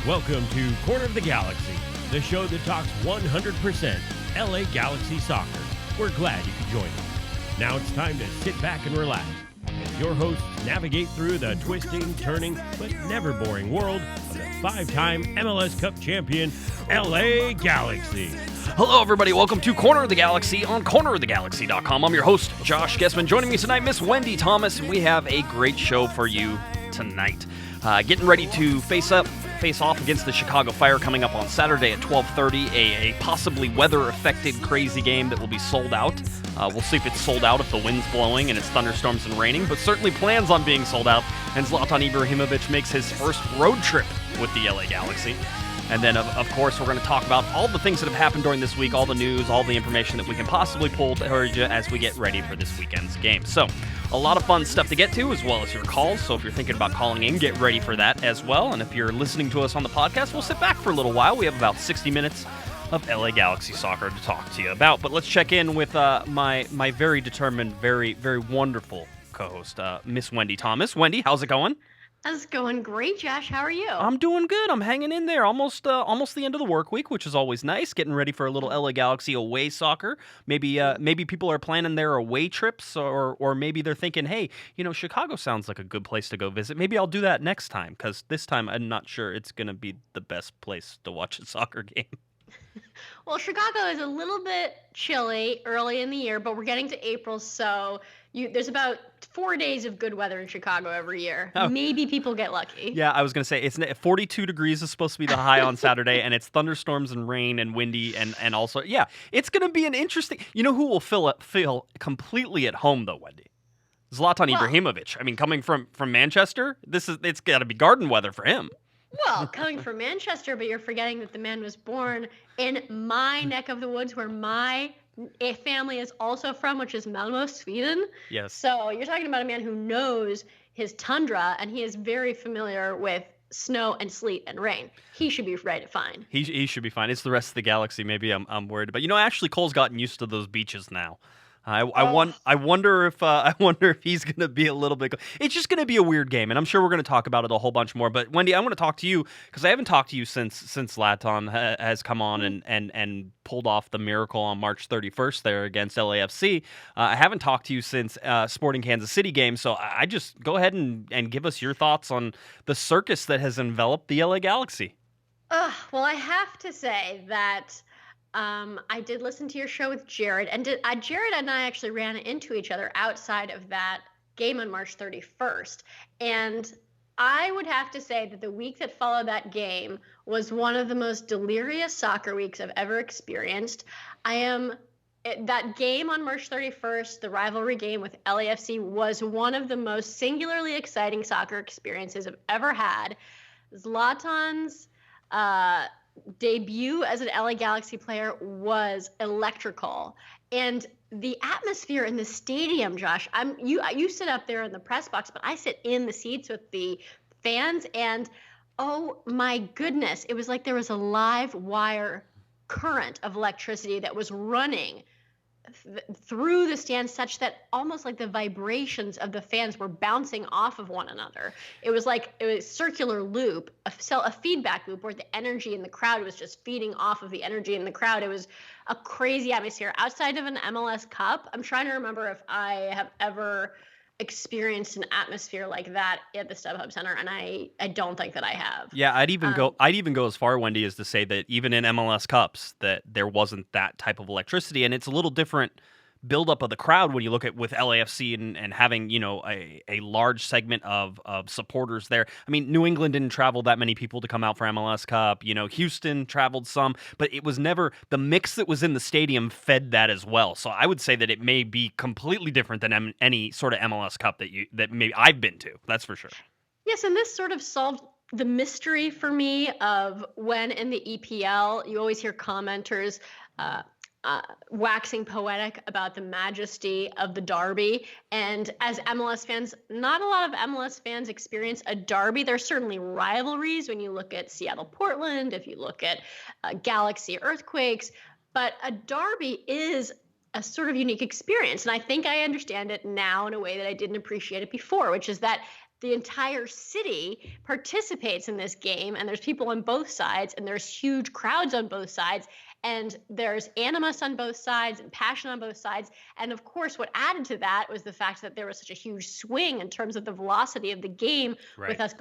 Welcome to Corner of the Galaxy, the show that talks 100% LA Galaxy soccer. We're glad you could join us. Now it's time to sit back and relax as your hosts navigate through the twisting, turning, but never boring world of the five-time MLS Cup champion, LA Galaxy. Hello, everybody. Welcome to Corner of the Galaxy on cornerofthegalaxy.com. I'm your host, Josh Guesman. Joining me tonight, Miss Wendy Thomas, and we have a great show for you tonight. Getting ready to face off against the Chicago Fire coming up on Saturday at 12:30, a possibly weather-affected crazy game that will be sold out. We'll see if it's sold out if the wind's blowing and it's thunderstorms and raining, but certainly plans on being sold out, and Zlatan Ibrahimovic makes his first road trip with the LA Galaxy. And then, of course, we're going to talk about all the things that have happened during this week, all the news, all the information that we can possibly pull towards you as we get ready for this weekend's game. So, a lot of fun stuff to get to, as well as your calls. So if you're thinking about calling in, get ready for that as well. And if you're listening to us on the podcast, we'll sit back for a little while. We have about 60 minutes of LA Galaxy soccer to talk to you about. But let's check in with my very determined, very, very wonderful co-host, Miss Wendy Thomas. Wendy, how's it going? That's going great, Josh. How are you? I'm doing good. I'm hanging in there. Almost the end of the work week, which is always nice. Getting ready for a little LA Galaxy away soccer. Maybe people are planning their away trips, or maybe they're thinking, hey, Chicago sounds like a good place to go visit. Maybe I'll do that next time, because this time I'm not sure it's going to be the best place to watch a soccer game. Well, Chicago is a little bit chilly early in the year, but we're getting to April, so there's about 4 days of good weather in Chicago every year. Oh. Maybe people get lucky. Yeah, I was going to say, it's 42 degrees is supposed to be the high on Saturday, and it's thunderstorms and rain and windy, and also, yeah, it's going to be an interesting... You know who will feel completely at home, though, Wendy? Zlatan Ibrahimovic. I mean, coming from Manchester, it's got to be garden weather for him. Well, coming from Manchester, but you're forgetting that the man was born in my neck of the woods where my family is also from, which is Malmö, Sweden. Yes. So you're talking about a man who knows his tundra, and he is very familiar with snow and sleet and rain. He should be right at fine. He should be fine. It's the rest of the galaxy maybe I'm worried about. Ashley Cole's gotten used to those beaches now. I wonder if he's going to be a little bit. It's just going to be a weird game, and I'm sure we're going to talk about it a whole bunch more. But Wendy, I want to talk to you because I haven't talked to you since Zlatan has come on and pulled off the miracle on March 31st there against LAFC. I haven't talked to you since Sporting Kansas City game, so I just go ahead and give us your thoughts on the circus that has enveloped the LA Galaxy. Well, I have to say that. I did listen to your show with Jared, and Jared and I actually ran into each other outside of that game on March 31st. And I would have to say that the week that followed that game was one of the most delirious soccer weeks I've ever experienced. That game on March 31st, the rivalry game with LAFC, was one of the most singularly exciting soccer experiences I've ever had. Zlatan's debut as an LA Galaxy player was electrical, and the atmosphere in the stadium, Josh. You sit up there in the press box, but I sit in the seats with the fans, and oh my goodness, it was like there was a live wire current of electricity that was running through the stands, such that almost like the vibrations of the fans were bouncing off of one another. It was like a circular loop, a feedback loop where the energy in the crowd was just feeding off of the energy in the crowd. It was a crazy atmosphere. Outside of an MLS Cup, I'm trying to remember if I have ever experienced an atmosphere like that at the StubHub Center, and I don't think that I have. Yeah, I'd even go as far, Wendy, as to say that even in MLS Cups that there wasn't that type of electricity, and it's a little different buildup of the crowd when you look at with LAFC and having a large segment of supporters there. I mean, New England didn't travel that many people to come out for MLS Cup. Houston traveled some, but it was never the mix that was in the stadium fed that as well. So I would say that it may be completely different than any sort of MLS Cup that maybe I've been to. That's for sure. Yes, and this sort of solved the mystery for me of when in the EPL you always hear commenters waxing poetic about the majesty of the derby. And as MLS fans, not a lot of MLS fans experience a derby. There's certainly rivalries when you look at Seattle-Portland, if you look at Galaxy Earthquakes, but a derby is a sort of unique experience. And I think I understand it now in a way that I didn't appreciate it before, which is that the entire city participates in this game, and there's people on both sides, and there's huge crowds on both sides, and there's animus on both sides and passion on both sides. And of course, what added to that was the fact that there was such a huge swing in terms of the velocity of the game, with us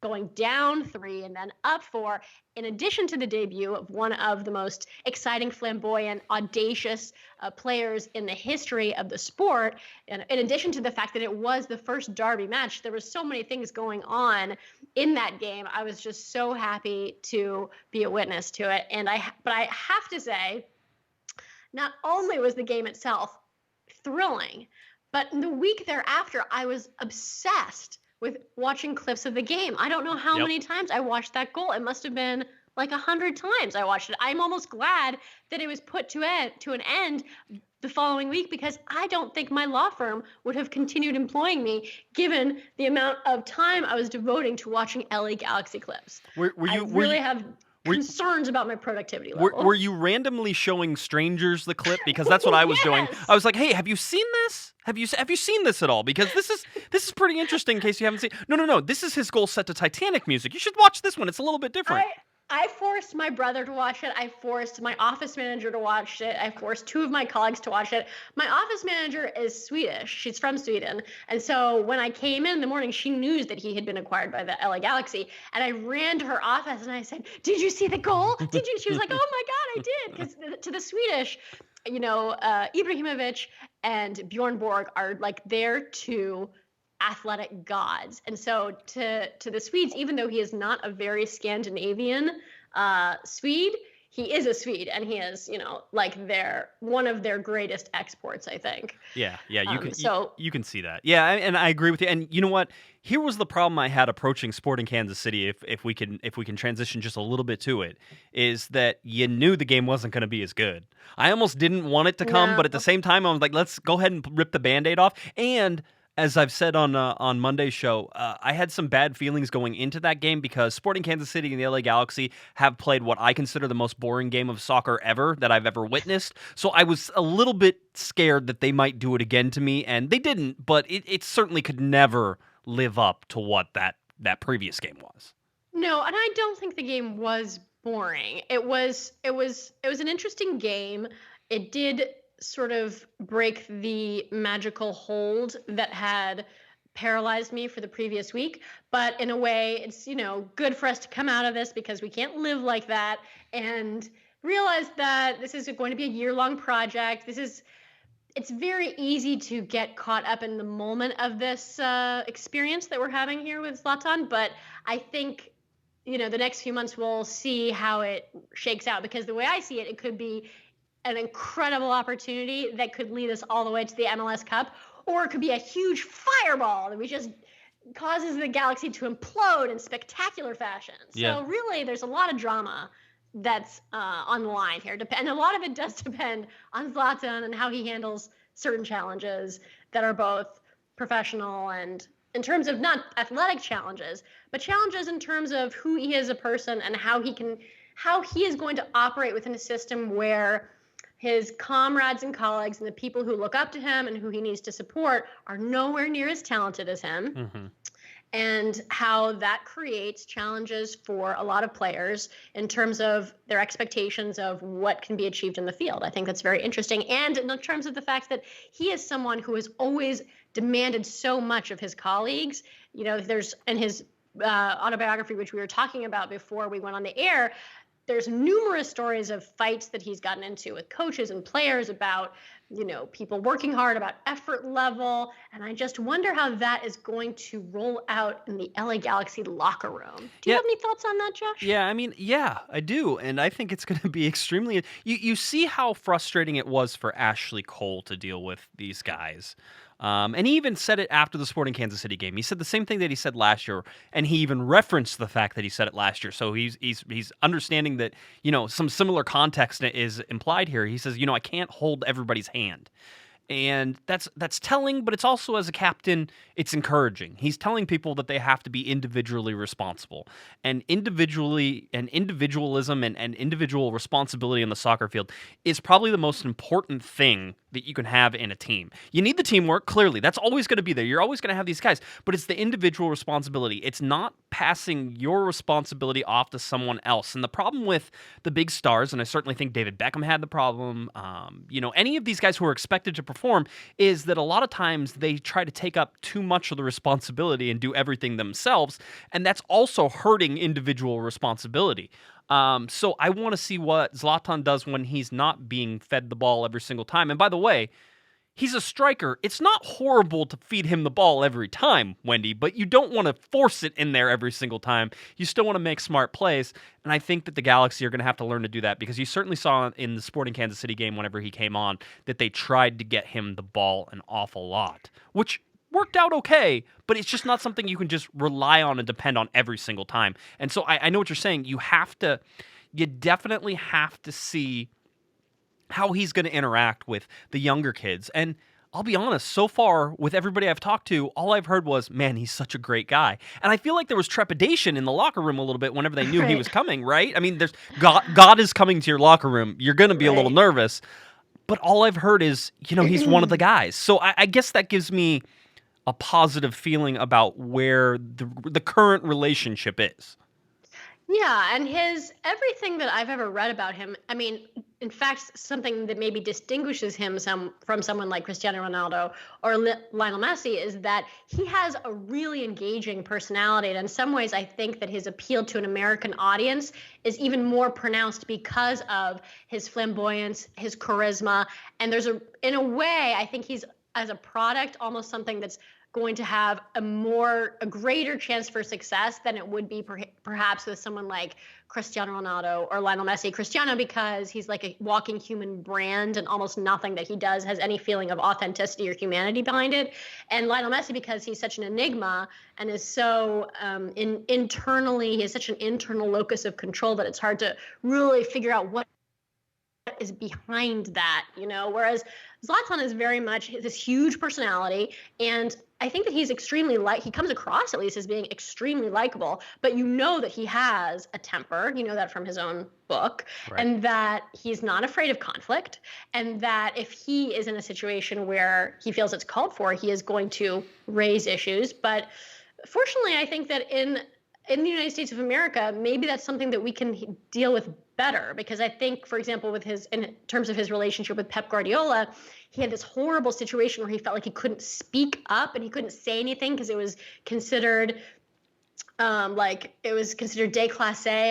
going down 3 and then up 4, in addition to the debut of one of the most exciting, flamboyant, audacious players in the history of the sport. And in addition to the fact that it was the first derby match, there were so many things going on in that game. I was just so happy to be a witness to it. But I have to say, not only was the game itself thrilling, but the week thereafter, I was obsessed with watching clips of the game. I don't know how many times I watched that goal. It must have been like 100 times I watched it. I'm almost glad that it was put to an end the following week, because I don't think my law firm would have continued employing me given the amount of time I was devoting to watching LA Galaxy clips. I really have concerns about my productivity level. Were you randomly showing strangers the clip? Because that's what I was doing. I was like, "Hey, have you seen this? Have you seen this at all? Because this is pretty interesting in case you haven't seen." No. This is his goal set to Titanic music. You should watch this one. It's a little bit different. I forced my brother to watch it. I forced my office manager to watch it. I forced 2 of my colleagues to watch it. My office manager is Swedish. She's from Sweden. And so when I came in the morning, she knew that he had been acquired by the LA Galaxy. And I ran to her office and I said, "Did you see the goal? Did you?" She was like, "Oh my God, I did." Because to the Swedish, Ibrahimovic and Bjorn Borg are like their 2 athletic gods. And so to the Swedes, even though he is not a very Scandinavian Swede, he is a Swede, and he is, like one of their greatest exports, I think. Yeah, you can see that. Yeah, and I agree with you. And you know what? Here was the problem I had approaching Sporting Kansas City. If we can transition just a little bit to it, is that you knew the game wasn't going to be as good. I almost didn't want it to come, but at the same time, I was like, let's go ahead and rip the Band-Aid off. And as I've said on Monday's show, I had some bad feelings going into that game because Sporting Kansas City and the LA Galaxy have played what I consider the most boring game of soccer ever that I've ever witnessed. So I was a little bit scared that they might do it again to me, and they didn't, but it certainly could never live up to what that previous game was. No, and I don't think the game was boring. It was an interesting game. It did sort of break the magical hold that had paralyzed me for the previous week. But in a way, it's, good for us to come out of this, because we can't live like that, and realize that this is going to be a year-long project. It's very easy to get caught up in the moment of this experience that we're having here with Zlatan. But I think, the next few months we'll see how it shakes out, because the way I see it, it could be an incredible opportunity that could lead us all the way to the MLS Cup, or it could be a huge fireball that just causes the Galaxy to implode in spectacular fashion. So really, there's a lot of drama that's on the line here, and a lot of it does depend on Zlatan and how he handles certain challenges that are both professional and in terms of not athletic challenges, but challenges in terms of who he is as a person and how he is going to operate within a system where his comrades and colleagues and the people who look up to him and who he needs to support are nowhere near as talented as him. Mm-hmm. And how that creates challenges for a lot of players in terms of their expectations of what can be achieved in the field. I think that's very interesting. And in terms of the fact that he is someone who has always demanded so much of his colleagues. There's in his autobiography, which we were talking about before we went on the air, there's numerous stories of fights that he's gotten into with coaches and players about, people working hard, about effort level. And I just wonder how that is going to roll out in the LA Galaxy locker room. Do you have any thoughts on that, Josh? Yeah, I do. And I think it's going to be extremely... You see how frustrating it was for Ashley Cole to deal with these guys. And he even said it after the Sporting Kansas City game. He said the same thing that he said last year, and he even referenced the fact that he said it last year. So he's understanding that, some similar context is implied here. He says, I can't hold everybody's hand. And that's telling, but it's also, as a captain, it's encouraging. He's telling people that they have to be individually responsible. And individualism and individual responsibility on the soccer field is probably the most important thing that you can have in a team. You need the teamwork, clearly. That's always going to be there. You're always going to have these guys, but it's the individual responsibility. It's not passing your responsibility off to someone else. And the problem with the big stars, and I certainly think David Beckham had the problem, any of these guys who are expected to perform, is that a lot of times they try to take up too much of the responsibility and do everything themselves, and that's also hurting individual responsibility. So I want to see what Zlatan does when he's not being fed the ball every single time. And by the way, he's a striker. It's not horrible to feed him the ball every time, Wendy, but you don't want to force it in there every single time. You still want to make smart plays, and I think that the Galaxy are going to have to learn to do that, because you certainly saw in the Sporting Kansas City game whenever he came on that they tried to get him the ball an awful lot, which worked out okay, but it's just not something you can just rely on and depend on every single time. And so I know what you're saying. You definitely have to see how he's going to interact with the younger kids. And I'll be honest, so far with everybody I've talked to, all I've heard was, man, he's such a great guy. And I feel like there was trepidation in the locker room a little bit whenever they knew he was coming, right? I mean, there's God is coming to your locker room. You're going to be a little nervous. But all I've heard is, he's one of the guys. So I guess that gives me a positive feeling about where the current relationship is. Yeah, and everything that I've ever read about him, I mean, in fact, something that maybe distinguishes him from someone like Cristiano Ronaldo or Lionel Messi is that he has a really engaging personality. And in some ways, I think that his appeal to an American audience is even more pronounced because of his flamboyance, his charisma. And in a way, I think he's, as a product, almost something that's going to have a greater chance for success than it would be perhaps with someone like Cristiano Ronaldo or Lionel Messi. Cristiano, because he's like a walking human brand, and almost nothing that he does has any feeling of authenticity or humanity behind it. And Lionel Messi, because he's such an enigma and is so internally, he has such an internal locus of control that it's hard to really figure out what is behind that, whereas Zlatan is very much this huge personality, and I think that he's he comes across at least as being extremely likable, but that he has a temper, that from his own book, right. And that he's not afraid of conflict, and that if he is in a situation where he feels it's called for, he is going to raise issues. But fortunately, I think that in the United States of America, maybe that's something that we can deal with better, because I think, for example, in terms of his relationship with Pep Guardiola, he had this horrible situation where he felt like he couldn't speak up and he couldn't say anything because it was considered déclassé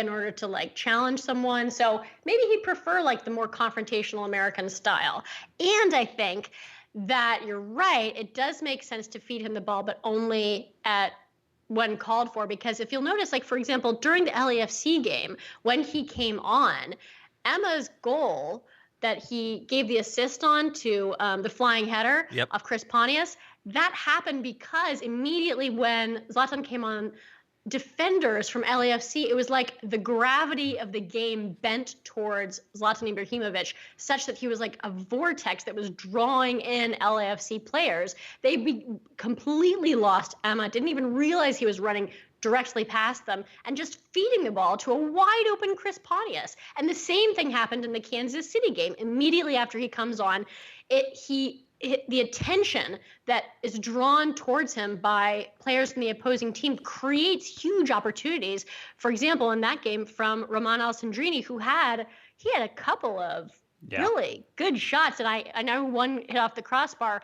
in order to challenge someone. So maybe he'd prefer the more confrontational American style. And I think that you're right, it does make sense to feed him the ball, but only when called for, because if you'll notice, for example, during the LAFC game, when he came on, Emma's goal that he gave the assist on to the flying header of Chris Pontius, that happened because immediately when Zlatan came on, defenders from LAFC, it was like the gravity of the game bent towards Zlatan Ibrahimovic, such that he was like a vortex that was drawing in LAFC players. They completely lost Emma, didn't even realize he was running directly past them and just feeding the ball to a wide open Chris Pontius. And the same thing happened in the Kansas City game. Immediately after he comes on, the attention that is drawn towards him by players from the opposing team creates huge opportunities. For example, in that game from Roman Alessandrini, he had a couple of really good shots. And I know one hit off the crossbar.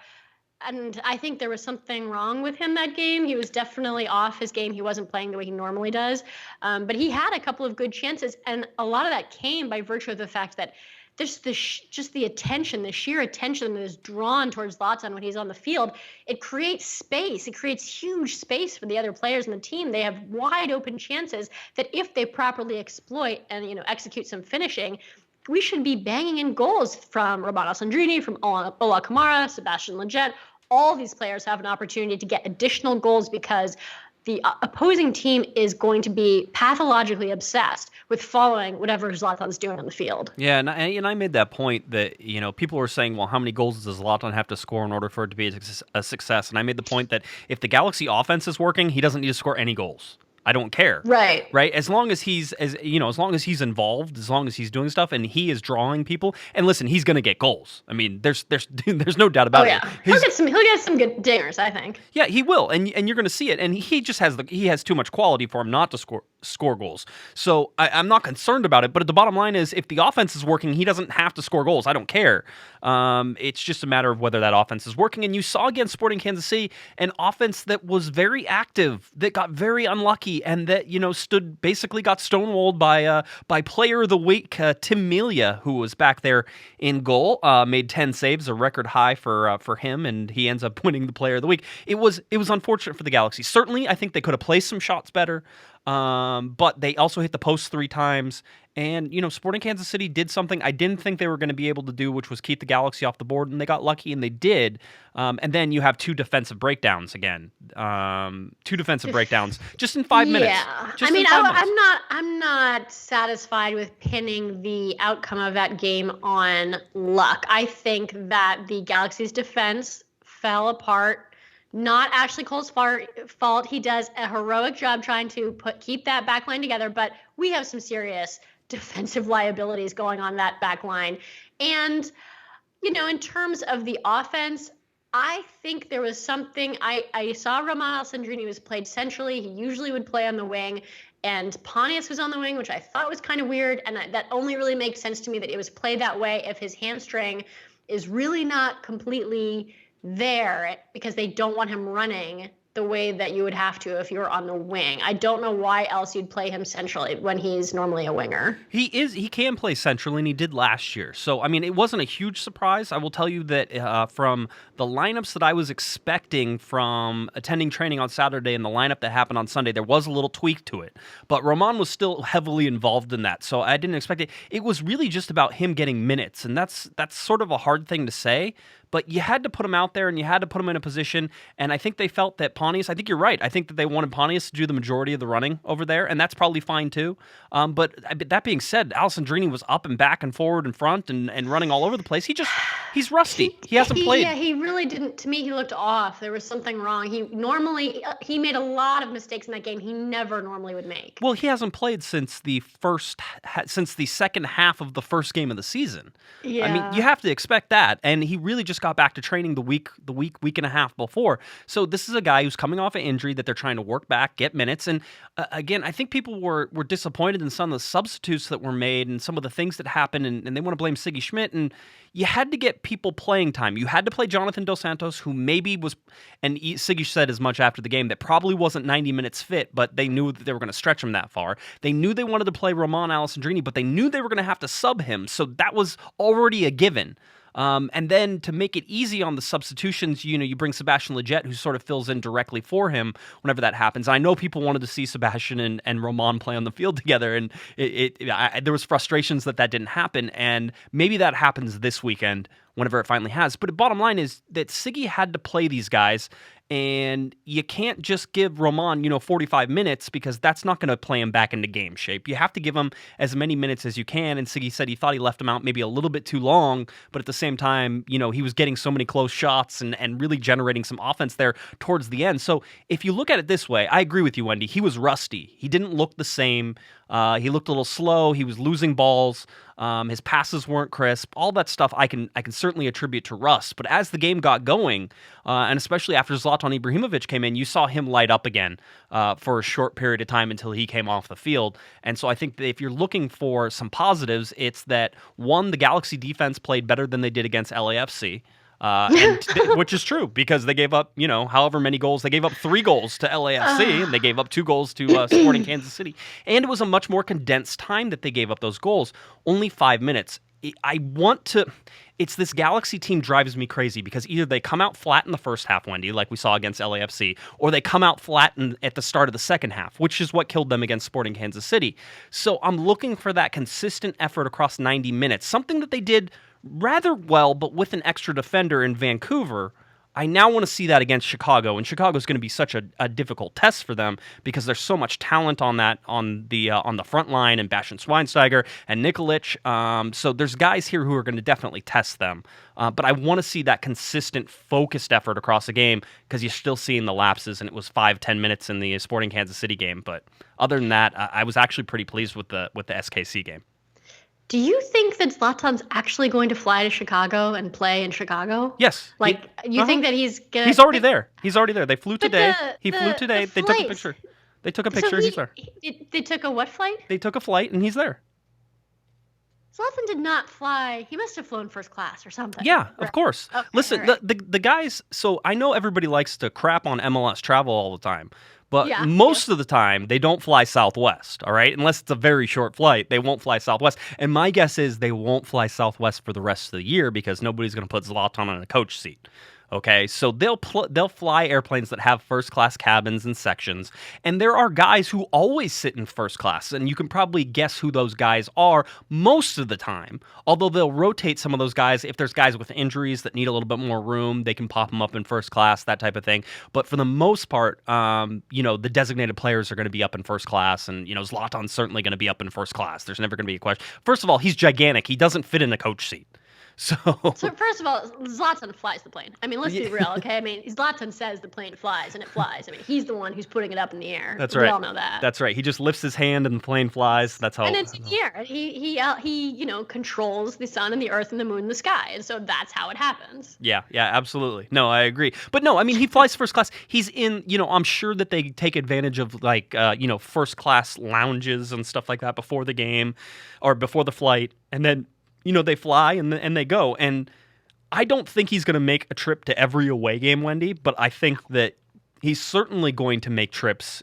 And I think there was something wrong with him that game. He was definitely off his game. He wasn't playing the way he normally does. But he had a couple of good chances. And a lot of that came by virtue of the fact that there's just the attention, the sheer attention that is drawn towards Zlatan when he's on the field. It creates space. It creates huge space for the other players in the team. They have wide open chances that if they properly exploit and execute some finishing, we should be banging in goals from Roman Alessandrini, from Ola Kamara, Sebastian Lletget. All these players have an opportunity to get additional goals because the opposing team is going to be pathologically obsessed with following whatever Zlatan's doing on the field. Yeah, and I made that point that, people were saying, well, how many goals does Zlatan have to score in order for it to be a success? And I made the point that if the Galaxy offense is working, he doesn't need to score any goals. I don't care. Right. Right? As long as he's involved, as long as he's doing stuff and he is drawing people. And listen, he's going to get goals. I mean, there's no doubt about it. He'll get some good dingers, I think. Yeah, he will. And you're going to see it. And he just has too much quality for him not to score goals. So I'm not concerned about it, but the bottom line is if the offense is working, he doesn't have to score goals. I don't care. It's just a matter of whether that offense is working. And you saw against Sporting Kansas City an offense that was very active, that got very unlucky, and that basically got stonewalled by player of the week Tim Melia, who was back there in goal, made 10 saves, a record high for him, and he ends up winning the player of the week. It was unfortunate for the Galaxy. Certainly, I think they could have placed some shots better. But they also hit the post 3 times. And, Sporting Kansas City did something I didn't think they were going to be able to do, which was keep the Galaxy off the board. And they got lucky, and they did. And then you have 2 defensive breakdowns again. 2 defensive breakdowns just in 5 minutes. Yeah. I'm not satisfied with pinning the outcome of that game on luck. I think that the Galaxy's defense fell apart. Not Ashley Cole's fault. He does a heroic job trying to keep that back line together, but we have some serious defensive liabilities going on that back line. And, in terms of the offense, I think there was something. I saw Roman Alessandrini was played centrally. He usually would play on the wing, and Pontius was on the wing, which I thought was kind of weird. And that only really makes sense to me that it was played that way if his hamstring is really not completely there, because they don't want him running the way that you would have to if you were on the wing. I don't know why else you'd play him centrally when he's normally a winger. He can play centrally, and he did last year. So, I mean, it wasn't a huge surprise. I will tell you that from the lineups that I was expecting from attending training on Saturday and the lineup that happened on Sunday, there was a little tweak to it. But Roman was still heavily involved in that, so I didn't expect it. It was really just about him getting minutes, and that's sort of a hard thing to say. But you had to put him out there, and you had to put him in a position, and I think they felt that Pontius, I think you're right, I think that they wanted Pontius to do the majority of the running over there, and that's probably fine too. But that being said, Alessandrini was up and back and forward and front and running all over the place. He's rusty. He hasn't played. Yeah, he really didn't. To me, he looked off. There was something wrong. He made a lot of mistakes in that game he never normally would make. Well, he hasn't played since the second half of the first game of the season. Yeah. I mean, you have to expect that, and he really just got back to training the week and a half before. So this is a guy who's coming off an injury that they're trying to work back, get minutes. And again, I think people were disappointed in some of the substitutes that were made and some of the things that happened, and they want to blame Siggy Schmidt. And you had to get people playing time. You had to play Jonathan Dos Santos, who maybe was, and Siggy said as much after the game, that probably wasn't 90 minutes fit, but they knew that they were going to stretch him that far. They knew they wanted to play Roman Alessandrini, but they knew they were going to have to sub him. So that was already a given. And then to make it easy on the substitutions, you bring Sebastian Lletget, who sort of fills in directly for him whenever that happens. I know people wanted to see Sebastian and Roman play on the field together, and there was frustrations that didn't happen, and maybe that happens this weekend whenever it finally has. But the bottom line is that Siggy had to play these guys, and you can't just give Roman, 45 minutes, because that's not going to play him back into game shape. You have to give him as many minutes as you can, and Siggy said he thought he left him out maybe a little bit too long, but at the same time, he was getting so many close shots and really generating some offense there towards the end. So if you look at it this way, I agree with you, Wendy. He was rusty. He didn't look the same. He looked a little slow. He was losing balls. His passes weren't crisp. All that stuff I can certainly attribute to rust. But as the game got going, and especially after Zlatan Ibrahimovic came in, you saw him light up again for a short period of time until he came off the field. And so I think that if you're looking for some positives, it's that, one, the Galaxy defense played better than they did against LAFC. Which is true, because they gave up, however many goals. They gave up 3 goals to LAFC, and they gave up 2 goals to Sporting Kansas City. And it was a much more condensed time that they gave up those goals, only 5 minutes. It's this Galaxy team drives me crazy, because either they come out flat in the first half, Wendy, like we saw against LAFC, or they come out flat at the start of the second half, which is what killed them against Sporting Kansas City. So I'm looking for that consistent effort across 90 minutes, something that they did rather well, but with an extra defender in Vancouver, I now want to see that against Chicago, and Chicago's going to be such a difficult test for them because there's so much talent on the front line, and Bastian Schweinsteiger and Nikolic. So there's guys here who are going to definitely test them. But I want to see that consistent, focused effort across the game because you're still seeing the lapses, and it was 5-10 minutes in the Sporting Kansas City game. But other than that, I was actually pretty pleased with the SKC game. Do you think that Zlatan's actually going to fly to Chicago and play in Chicago? Yes. You think that he's gonna? He's already there. He's already there. They flew today. He flew today. They took a picture. They took a picture. He's there. They took a what flight? They took a flight, and he's there. Zlatan did not fly. He must have flown first class or something. Yeah, of course. Okay, Listen, right. the guys. So I know everybody likes to crap on MLS travel all the time. But Yeah, most of the time, they don't fly Southwest, all right? Unless it's a very short flight, they won't fly Southwest. And my guess is they won't fly Southwest for the rest of the year because nobody's going to put Zlatan in a coach seat. Okay, so they'll fly airplanes that have first-class cabins and sections, and there are guys who always sit in first class, and you can probably guess who those guys are most of the time, although they'll rotate some of those guys. If there's guys with injuries that need a little bit more room, they can pop them up in first class, that type of thing. But for the most part, the designated players are going to be up in first class, and, Zlatan's certainly going to be up in first class. There's never going to be a question. First of all, he's gigantic. He doesn't fit in a coach seat. So first of all, Zlatan flies the plane. I mean, let's be real, okay? I mean, Zlatan says the plane flies, and it flies. I mean, he's the one who's putting it up in the air. That's right. We all know that. That's right. He just lifts his hand and the plane flies. That's how. And it's in the air. He controls the sun and the earth and the moon and the sky, and so that's how it happens. Yeah, absolutely. No, I agree. But no, I mean, he flies first class. He's in. I'm sure that they take advantage of first class lounges and stuff like that before the game, or before the flight, and then. They fly and they go. And I don't think he's going to make a trip to every away game, Wendy, but I think that he's certainly going to make trips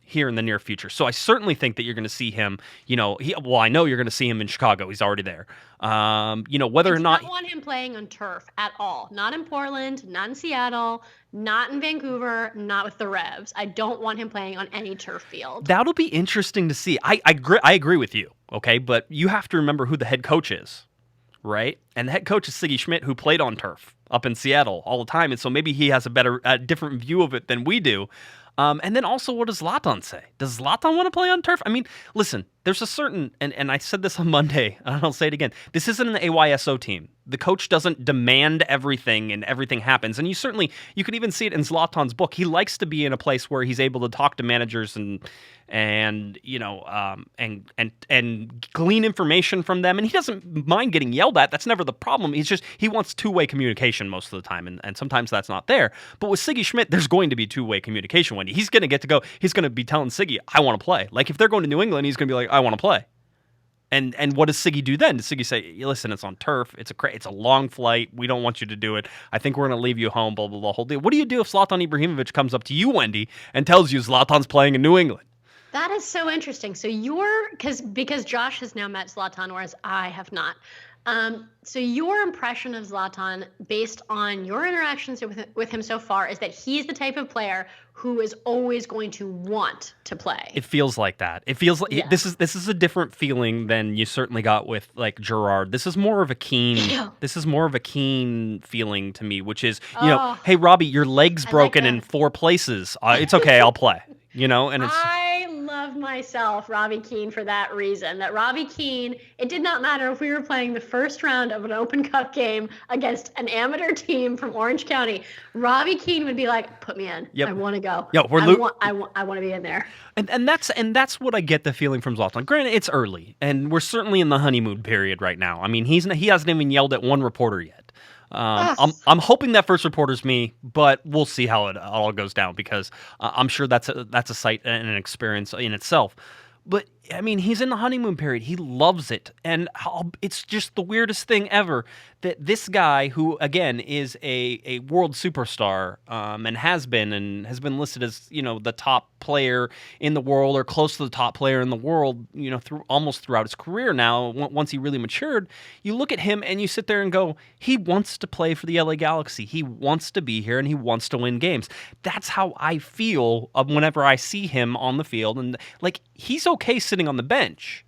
here in the near future. So I certainly think that you're going to see him, I know you're going to see him in Chicago. He's already there. Whether or not... I don't want him playing on turf at all. Not in Portland, not in Seattle, not in Vancouver, not with the Revs. I don't want him playing on any turf field. That'll be interesting to see. I agree with you, okay? But you have to remember who the head coach is, right? And the head coach is Sigi Schmidt, who played on turf up in Seattle all the time. And so maybe he has a different view of it than we do. And then also, what does Zlatan say? Does Zlatan want to play on turf? I mean, listen, there's a certain, and I said this on Monday, and I'll say it again, this isn't an AYSO team. The coach doesn't demand everything and everything happens. And you can even see it in Zlatan's book. He likes to be in a place where he's able to talk to managers and glean information from them. And he doesn't mind getting yelled at. That's never the problem. He wants two-way communication most of the time. And sometimes that's not there. But with Sigi Schmidt, there's going to be two-way communication, Wendy. He's going to get to go. He's going to be telling Sigi, I want to play. Like if they're going to New England, he's going to be like, I want to play. And what does Sigi do then? Does Sigi say, listen, it's on turf. It's a long flight. We don't want you to do it. I think we're going to leave you home, blah, blah, blah, whole deal. What do you do if Zlatan Ibrahimovic comes up to you, Wendy, and tells you Zlatan's playing in New England? That is so interesting. So because Josh has now met Zlatan, whereas I have not. So your impression of Zlatan, based on your interactions with him so far, is that he's the type of player who is always going to want to play. It feels like that. It feels like this is a different feeling than you certainly got with like Gerrard. This is more of a keen. This is more of a keen feeling to me, which is hey Robbie, your leg's broken in 4 places. It's okay, I'll play. And it's. I love myself, Robbie Keane, for that reason. That Robbie Keane, it did not matter if we were playing the first round of an Open Cup game against an amateur team from Orange County. Robbie Keane would be like, "Put me in. Yep. I want to go. Yo, I want to be in there." And that's what I get the feeling from Zlatan. Granted, it's early, and we're certainly in the honeymoon period right now. I mean, he hasn't even yelled at one reporter yet. I'm hoping that first reporter's me, but we'll see how it all goes down because I'm sure that's a sight and an experience in itself. But I mean, he's in the honeymoon period. He loves it, and it's just the weirdest thing ever that this guy, who again is a world superstar, and has been listed as the top player in the world or close to the top player in the world, throughout his career now. Once he really matured, you look at him and you sit there and go, he wants to play for the LA Galaxy. He wants to be here and he wants to win games. That's how I feel whenever I see him on the field, and like he's okay sitting on the bench,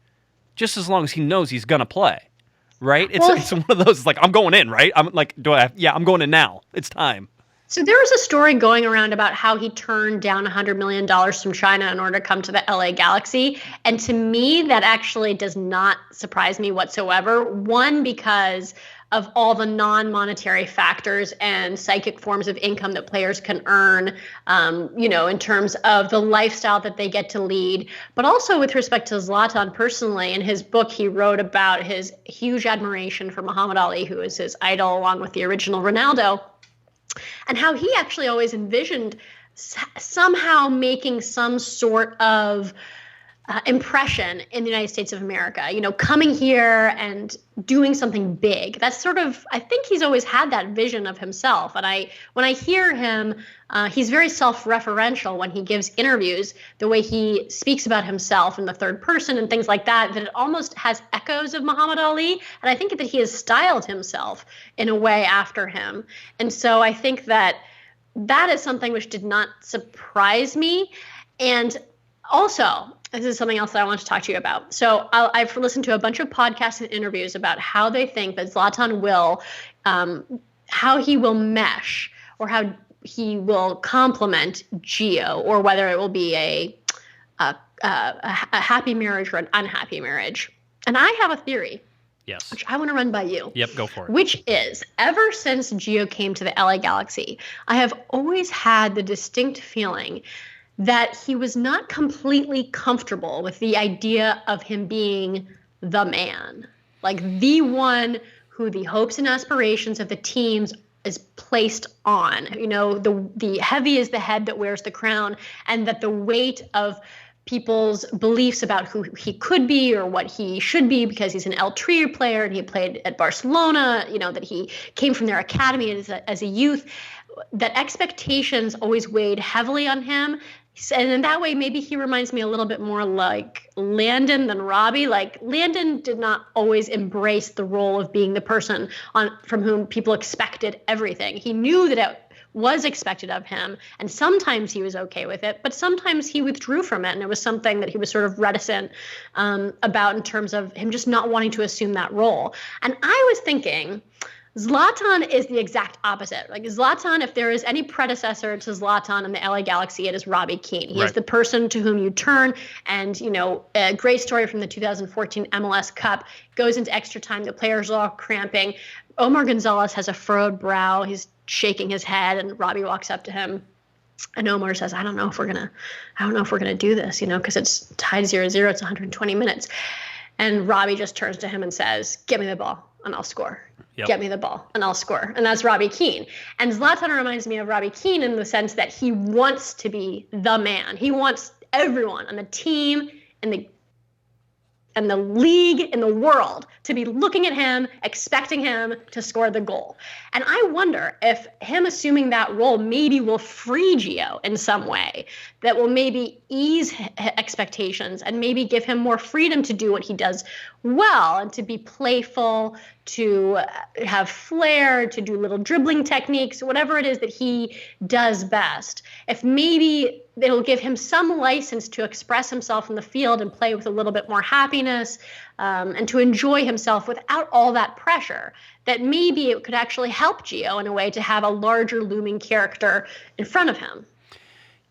just as long as he knows he's gonna play, right? It's one of those like I'm going in, right? I'm like, I'm going in now. It's time. So there was a story going around about how he turned down $100 million from China in order to come to the LA Galaxy. And to me, that actually does not surprise me whatsoever. One, because of all the non-monetary factors and psychic forms of income that players can earn, in terms of the lifestyle that they get to lead. But also with respect to Zlatan personally, in his book, he wrote about his huge admiration for Muhammad Ali, who is his idol, along with the original Ronaldo, and how he actually always envisioned somehow making some sort of impression in the United States of America, coming here and doing something big. That's sort of, I think he's always had that vision of himself. And when I hear him, he's very self-referential when he gives interviews, the way he speaks about himself in the third person and things like that, that it almost has echoes of Muhammad Ali. And I think that he has styled himself in a way after him. And so I think that is something which did not surprise me. And also, this is something else that I want to talk to you about. So I've listened to a bunch of podcasts and interviews about how they think that Zlatan will, how he will mesh, or how he will complement Gio, or whether it will be a happy marriage or an unhappy marriage. And I have a theory. Yes. Which I want to run by you. Yep, go for it. Which is, ever since Gio came to the LA Galaxy, I have always had the distinct feeling that he was not completely comfortable with the idea of him being the man, like the one who the hopes and aspirations of the teams is placed on. The heavy is the head that wears the crown, and that the weight of people's beliefs about who he could be or what he should be, because he's an El Tri player and he played at Barcelona, that he came from their academy as a youth, that expectations always weighed heavily on him. And in that way, maybe he reminds me a little bit more like Landon than Robbie. Like, Landon did not always embrace the role of being the person from whom people expected everything. He knew that it was expected of him, and sometimes he was okay with it, but sometimes he withdrew from it, and it was something that he was sort of reticent about, in terms of him just not wanting to assume that role. And I was thinking, Zlatan is the exact opposite. Like, Zlatan, if there is any predecessor to Zlatan in the LA Galaxy, it is Robbie Keane. He is the person to whom you turn, and, a great story from the 2014 MLS Cup, goes into extra time, the players are all cramping. Omar Gonzalez has a furrowed brow. He's shaking his head, and Robbie walks up to him, and Omar says, I don't know if we're gonna do this, because it's tied 0-0. It's 120 minutes. And Robbie just turns to him and says, "Get me the ball and I'll score. Yep. Get me the ball and I'll score." And that's Robbie Keane. And Zlatan reminds me of Robbie Keane in the sense that he wants to be the man. He wants everyone on the team and the league in the world to be looking at him, expecting him to score the goal. And I wonder if him assuming that role maybe will free Gio in some way, that will maybe ease expectations and maybe give him more freedom to do what he does well, and to be playful, to have flair, to do little dribbling techniques, whatever it is that he does best. If maybe it'll give him some license to express himself in the field and play with a little bit more happiness, and to enjoy himself without all that pressure, that maybe it could actually help Gio in a way to have a larger looming character in front of him.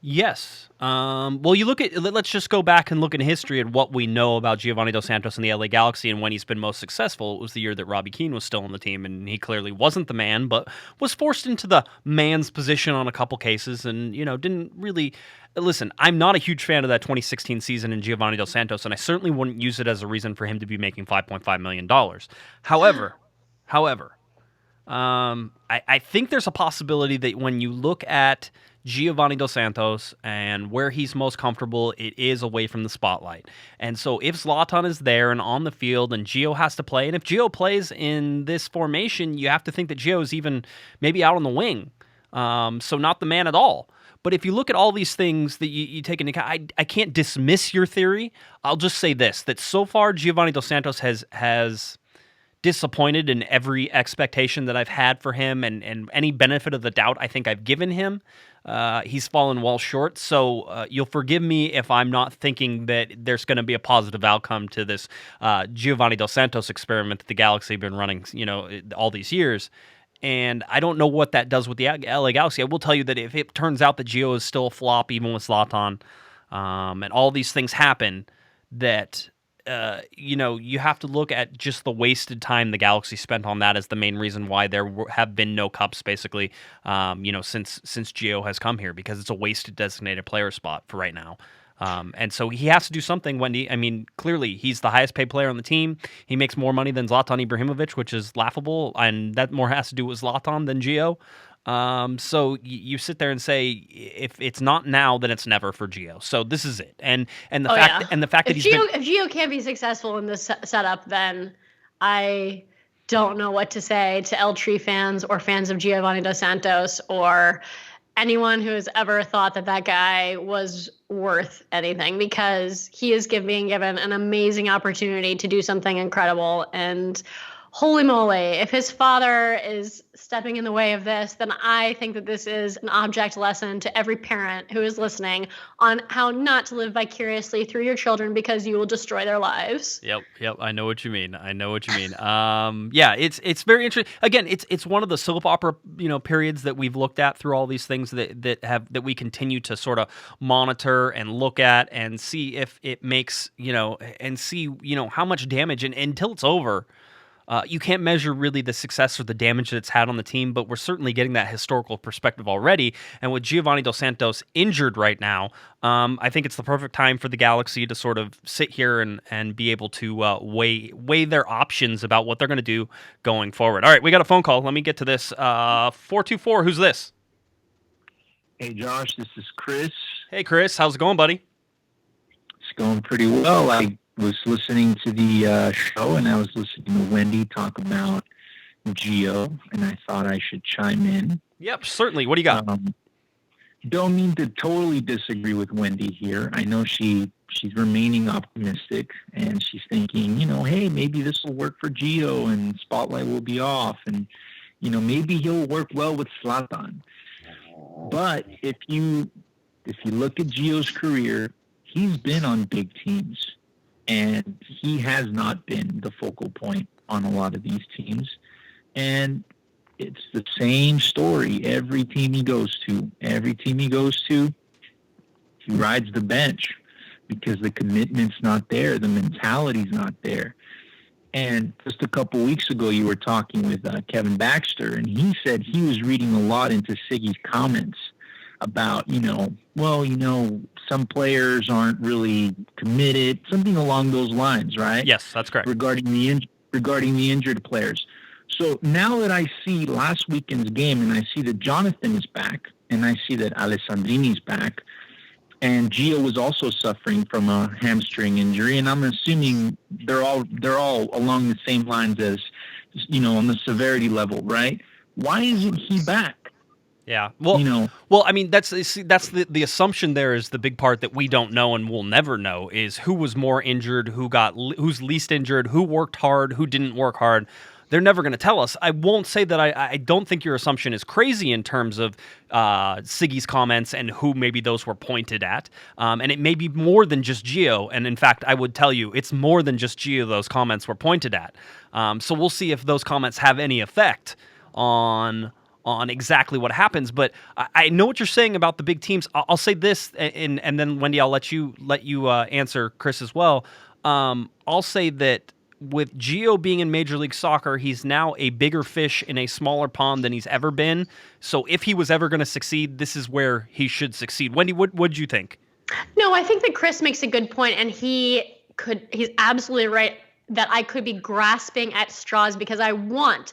Yes. Well, let's just go back and look in history at what we know about Giovanni Dos Santos and the LA Galaxy, and when he's been most successful. It was the year that Robbie Keane was still on the team, and he clearly wasn't the man, but was forced into the man's position on a couple cases, and, didn't really... Listen, I'm not a huge fan of that 2016 season in Giovanni Dos Santos, and I certainly wouldn't use it as a reason for him to be making $5.5 million. However, I think there's a possibility that when you look at Giovanni Dos Santos and where he's most comfortable, it is away from the spotlight. And so if Zlatan is there and on the field and Gio has to play, and if Gio plays in this formation, you have to think that Gio is even maybe out on the wing, so not the man at all. But if you look at all these things that you take into account, I can't dismiss your theory. I'll just say this, that so far Giovanni Dos Santos has disappointed in every expectation that I've had for him, and any benefit of the doubt I think I've given him. He's fallen well short, so you'll forgive me if I'm not thinking that there's going to be a positive outcome to this Giovanni Dos Santos experiment that the Galaxy have been running, all these years. And I don't know what that does with the LA Galaxy. I will tell you that if it turns out that Gio is still a flop, even with Zlatan, and all these things happen, that you have to look at just the wasted time the Galaxy spent on that as the main reason why there have been no cups, basically, since Gio has come here, because it's a wasted designated player spot for right now. And so he has to do something, Wendy. I mean, clearly, he's the highest paid player on the team. He makes more money than Zlatan Ibrahimovic, which is laughable, and that more has to do with Zlatan than Gio. So you sit there and say, if it's not now, then it's never for Gio. So this is it. And the fact that if Gio can't be successful in this setup, then I don't know what to say to El Tri fans or fans of Giovanni Dos Santos or anyone who has ever thought that guy was worth anything, because he is being given an amazing opportunity to do something incredible. And holy moly, if his father is stepping in the way of this, then I think that this is an object lesson to every parent who is listening on how not to live vicariously through your children, because you will destroy their lives. Yep. I know what you mean. Yeah, it's very interesting. Again, it's one of the soap opera periods that we've looked at through all these things that we continue to sort of monitor and look at and see if it makes and see how much damage, and until it's over. You can't measure really the success or the damage that it's had on the team, but we're certainly getting that historical perspective already. And with Giovanni Dos Santos injured right now, I think it's the perfect time for the Galaxy to sort of sit here and be able to weigh their options about what they're going to do going forward. All right, we got a phone call. Let me get to this. 424, who's this? Hey, Josh, this is Chris. Hey, Chris, how's it going, buddy? It's going pretty well. I was listening to the show, and I was listening to Wendy talk about Gio, and I thought I should chime in. Yep, certainly. What do you got? Don't mean to totally disagree with Wendy here. I know she's remaining optimistic, and she's thinking, hey, maybe this will work for Gio, and Spotlight will be off, and maybe he'll work well with Zlatan. But if you look at Gio's career, he's been on big teams. And he has not been the focal point on a lot of these teams. And it's the same story every team he goes to. He rides the bench because the commitment's not there. The mentality's not there. And just a couple weeks ago, you were talking with Kevin Baxter, and he said he was reading a lot into Siggy's comments about, some players aren't really committed, something along those lines, right? Yes, that's correct. Regarding the injured players. So now that I see last weekend's game, and I see that Jonathan is back, and I see that Alessandrini's back, and Gio was also suffering from a hamstring injury, and I'm assuming they're all along the same lines as, on the severity level, right? Why isn't he back? Yeah. Well, I mean, that's the assumption there is the big part that we don't know and we'll never know is who was more injured, who's least injured, who worked hard, who didn't work hard. They're never going to tell us. I won't say that I don't think your assumption is crazy in terms of Siggy's comments and who maybe those were pointed at. And it may be more than just Gio. And in fact, I would tell you it's more than just Gio those comments were pointed at. So we'll see if those comments have any effect on exactly what happens. But I know what you're saying about the big teams. I'll say this, and then Wendy, I'll let you answer Chris as well. I'll say that with Gio being in Major League Soccer, he's now a bigger fish in a smaller pond than he's ever been. So if he was ever going to succeed, this is where he should succeed. Wendy, what'd you think? No, I think that Chris makes a good point, and he's absolutely right that I could be grasping at straws because I want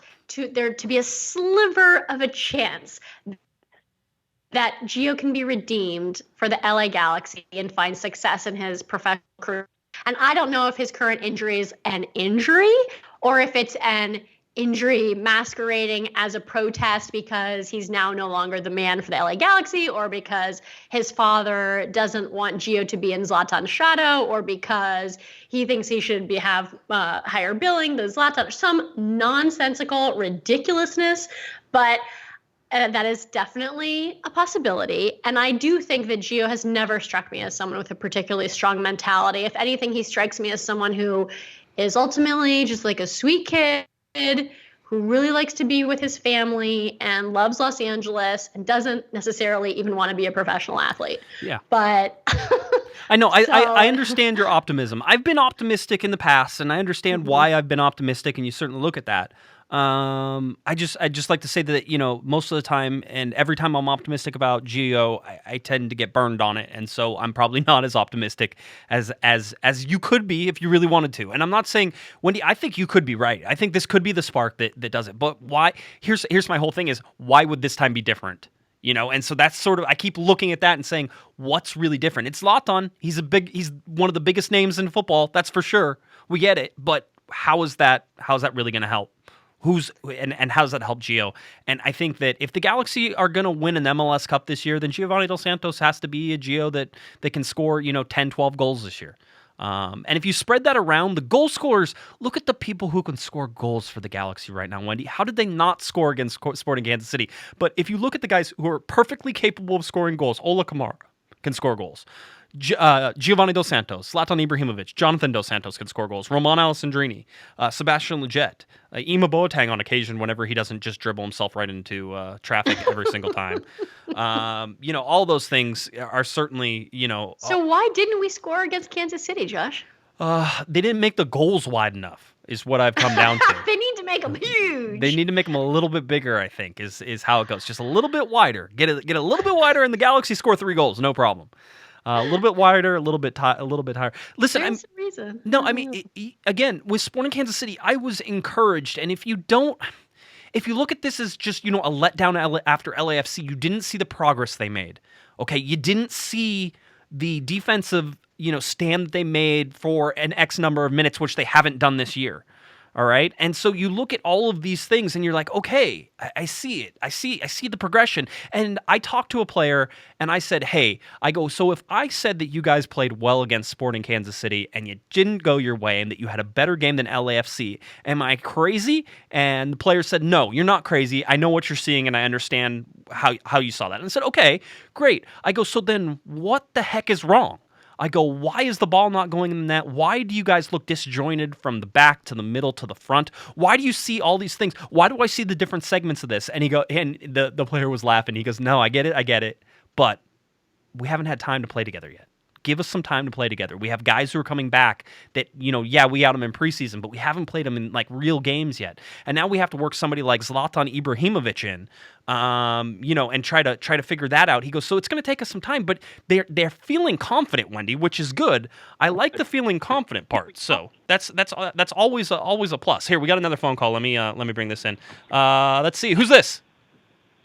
there to be a sliver of a chance that Gio can be redeemed for the LA Galaxy and find success in his professional career. And I don't know if his current injury is an injury or if it's an injury masquerading as a protest because he's now no longer the man for the LA Galaxy, or because his father doesn't want Gio to be in Zlatan's shadow, or because he thinks he should have higher billing than Zlatan, some nonsensical ridiculousness. But that is definitely a possibility. And I do think that Gio has never struck me as someone with a particularly strong mentality. If anything, he strikes me as someone who is ultimately just like a sweet kid who really likes to be with his family and loves Los Angeles and doesn't necessarily even want to be a professional athlete. Yeah. But I know. I understand your optimism. I've been optimistic in the past, and I understand why I've been optimistic, and you certainly look at that. I just like to say that, most of the time and every time I'm optimistic about Gio, I tend to get burned on it, and so I'm probably not as optimistic as you could be if you really wanted to. And I'm not saying, Wendy, I think you could be right. I think this could be the spark that does it. But why? Here's my whole thing is, why would this time be different? And so that's sort of, I keep looking at that and saying, what's really different? It's Zlatan. He's one of the biggest names in football. That's for sure. We get it. But how's that really going to help? And how does that help Gio? And I think that if the Galaxy are going to win an MLS Cup this year, then Giovanni Dos Santos has to be a Gio that can score, 10, 12 goals this year. And if you spread that around, the goal scorers, look at the people who can score goals for the Galaxy right now, Wendy. How did they not score against Sporting Kansas City? But if you look at the guys who are perfectly capable of scoring goals, Ola Kamara can score goals. Giovanni Dos Santos, Zlatan Ibrahimovic, Jonathan Dos Santos can score goals. Roman Alessandrini, Sebastian Lletget, Ima Boateng on occasion whenever he doesn't just dribble himself right into traffic every single time. All those things are certainly, So why didn't we score against Kansas City, Josh? They didn't make the goals wide enough, is what I've come down to. They need to make them huge. They need to make them a little bit bigger, I think, is how it goes. Just a little bit wider. Get a little bit wider, and the Galaxy score 3 goals, no problem. A little bit wider, a little bit higher. Listen, There's a reason. No, I mean, again, with Sporting Kansas City, I was encouraged. And if you look at this as just, a letdown after LAFC, you didn't see the progress they made. Okay, you didn't see the defensive, stand that they made for an X number of minutes, which they haven't done this year. All right. And so you look at all of these things and you're like, okay, I see it. I see the progression. And I talked to a player and I said, hey, so if I said that you guys played well against Sporting Kansas City and you didn't go your way and that you had a better game than LAFC, am I crazy? And the player said, no, you're not crazy. I know what you're seeing and I understand how you saw that. And I said, okay, great. So then what the heck is wrong? Why is the ball not going in the net? Why do you guys look disjointed from the back to the middle to the front? Why do you see all these things? Why do I see the different segments of this? And the player was laughing. He goes, no, I get it. But we haven't had time to play together yet. Give us some time to play together. We have guys who are coming back that, we got them in preseason, but we haven't played them in real games yet. And now we have to work somebody like Zlatan Ibrahimovic in, and try to figure that out. He goes, so it's going to take us some time, but they're feeling confident, Wendy, which is good. I like the feeling confident part. So that's always a plus. Here, we got another phone call. Let me bring this in. Let's see. Who's this?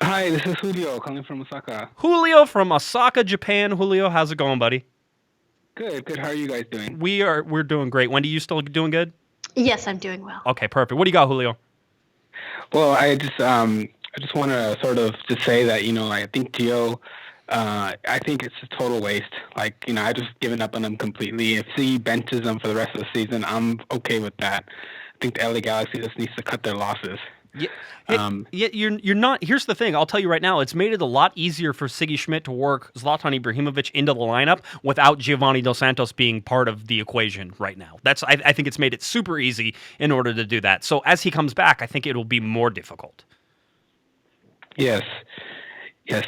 Hi, this is Julio calling from Osaka. Julio from Osaka, Japan. Julio, how's it going, buddy? Good. How are you guys doing? We're doing great. Wendy, you still doing good? Yes, I'm doing well. Okay, perfect. What do you got, Julio? Well, I just want to sort of just say that, I think Gio, I think it's a total waste. I just given up on him completely. If he benches him for the rest of the season, I'm okay with that. I think the LA Galaxy just needs to cut their losses. You're not. Here's the thing. I'll tell you right now. It's made it a lot easier for Sigi Schmidt to work Zlatan Ibrahimovic into the lineup without Giovanni Dos Santos being part of the equation right now. I think it's made it super easy in order to do that. So as he comes back, I think it'll be more difficult. Yes,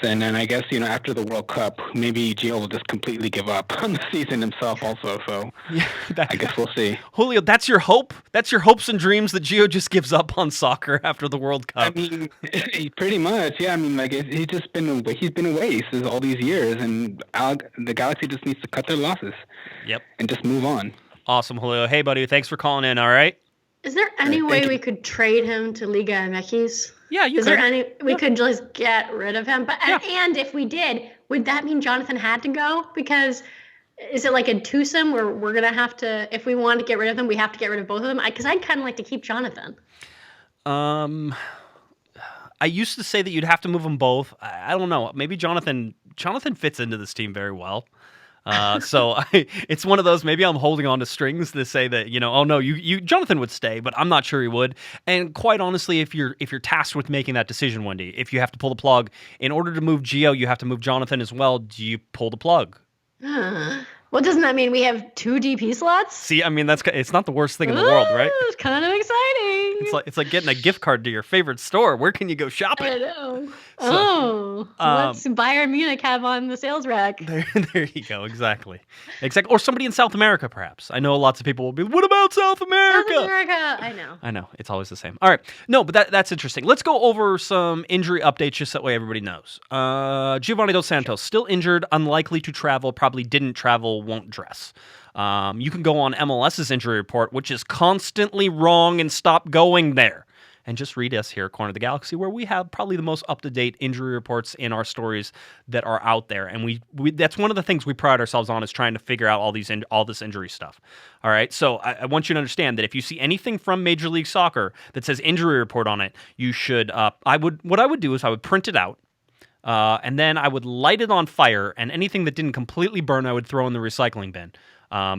and then I guess, after the World Cup, maybe Gio will just completely give up on the season himself also, so I guess we'll see. Julio, that's your hope? That's your hopes and dreams that Gio just gives up on soccer after the World Cup? I mean, pretty much, yeah. I mean, he's been away since all these years, and the Galaxy just needs to cut their losses. Yep. And just move on. Awesome, Julio. Hey, buddy, thanks for calling in, all right? Is there any way we could trade him to Liga MX? Yeah, you could. Is there any we could just get rid of him? But and if we did, would that mean Jonathan had to go? Because is it like a twosome where we're gonna have to, if we want to get rid of them, we have to get rid of both of them? Because I'd kind of like to keep Jonathan. I used to say that you'd have to move them both. I don't know. Maybe Jonathan fits into this team very well. It's one of those, maybe I'm holding on to strings to say that, oh no, Jonathan would stay, but I'm not sure he would. And quite honestly, if you're tasked with making that decision, Wendy, if you have to pull the plug, in order to move Gio, you have to move Jonathan as well. Do you pull the plug? Well, doesn't that mean we have 2 DP slots? See, I mean, it's not the worst thing in the world, right? It's kind of exciting. It's like getting a gift card to your favorite store. Where can you go shopping? I know. What's Bayern Munich have on the sales rack? There you go. Exactly. Or somebody in South America, perhaps. I know lots of people will be, what about South America? South America. I know. It's always the same. All right. No, but that's interesting. Let's go over some injury updates just that way everybody knows. Giovanni Dos Santos, still injured, unlikely to travel, probably didn't travel, won't dress. You can go on MLS's injury report, which is constantly wrong, and stop going there. And just read us here at Corner of the Galaxy, where we have probably the most up-to-date injury reports in our stories that are out there. And we that's one of the things we pride ourselves on, is trying to figure out all this injury stuff. All right, so I want you to understand that if you see anything from Major League Soccer that says injury report on it, you should. What I would do is I would print it out. And then I would light it on fire, and anything that didn't completely burn, I would throw in the recycling bin.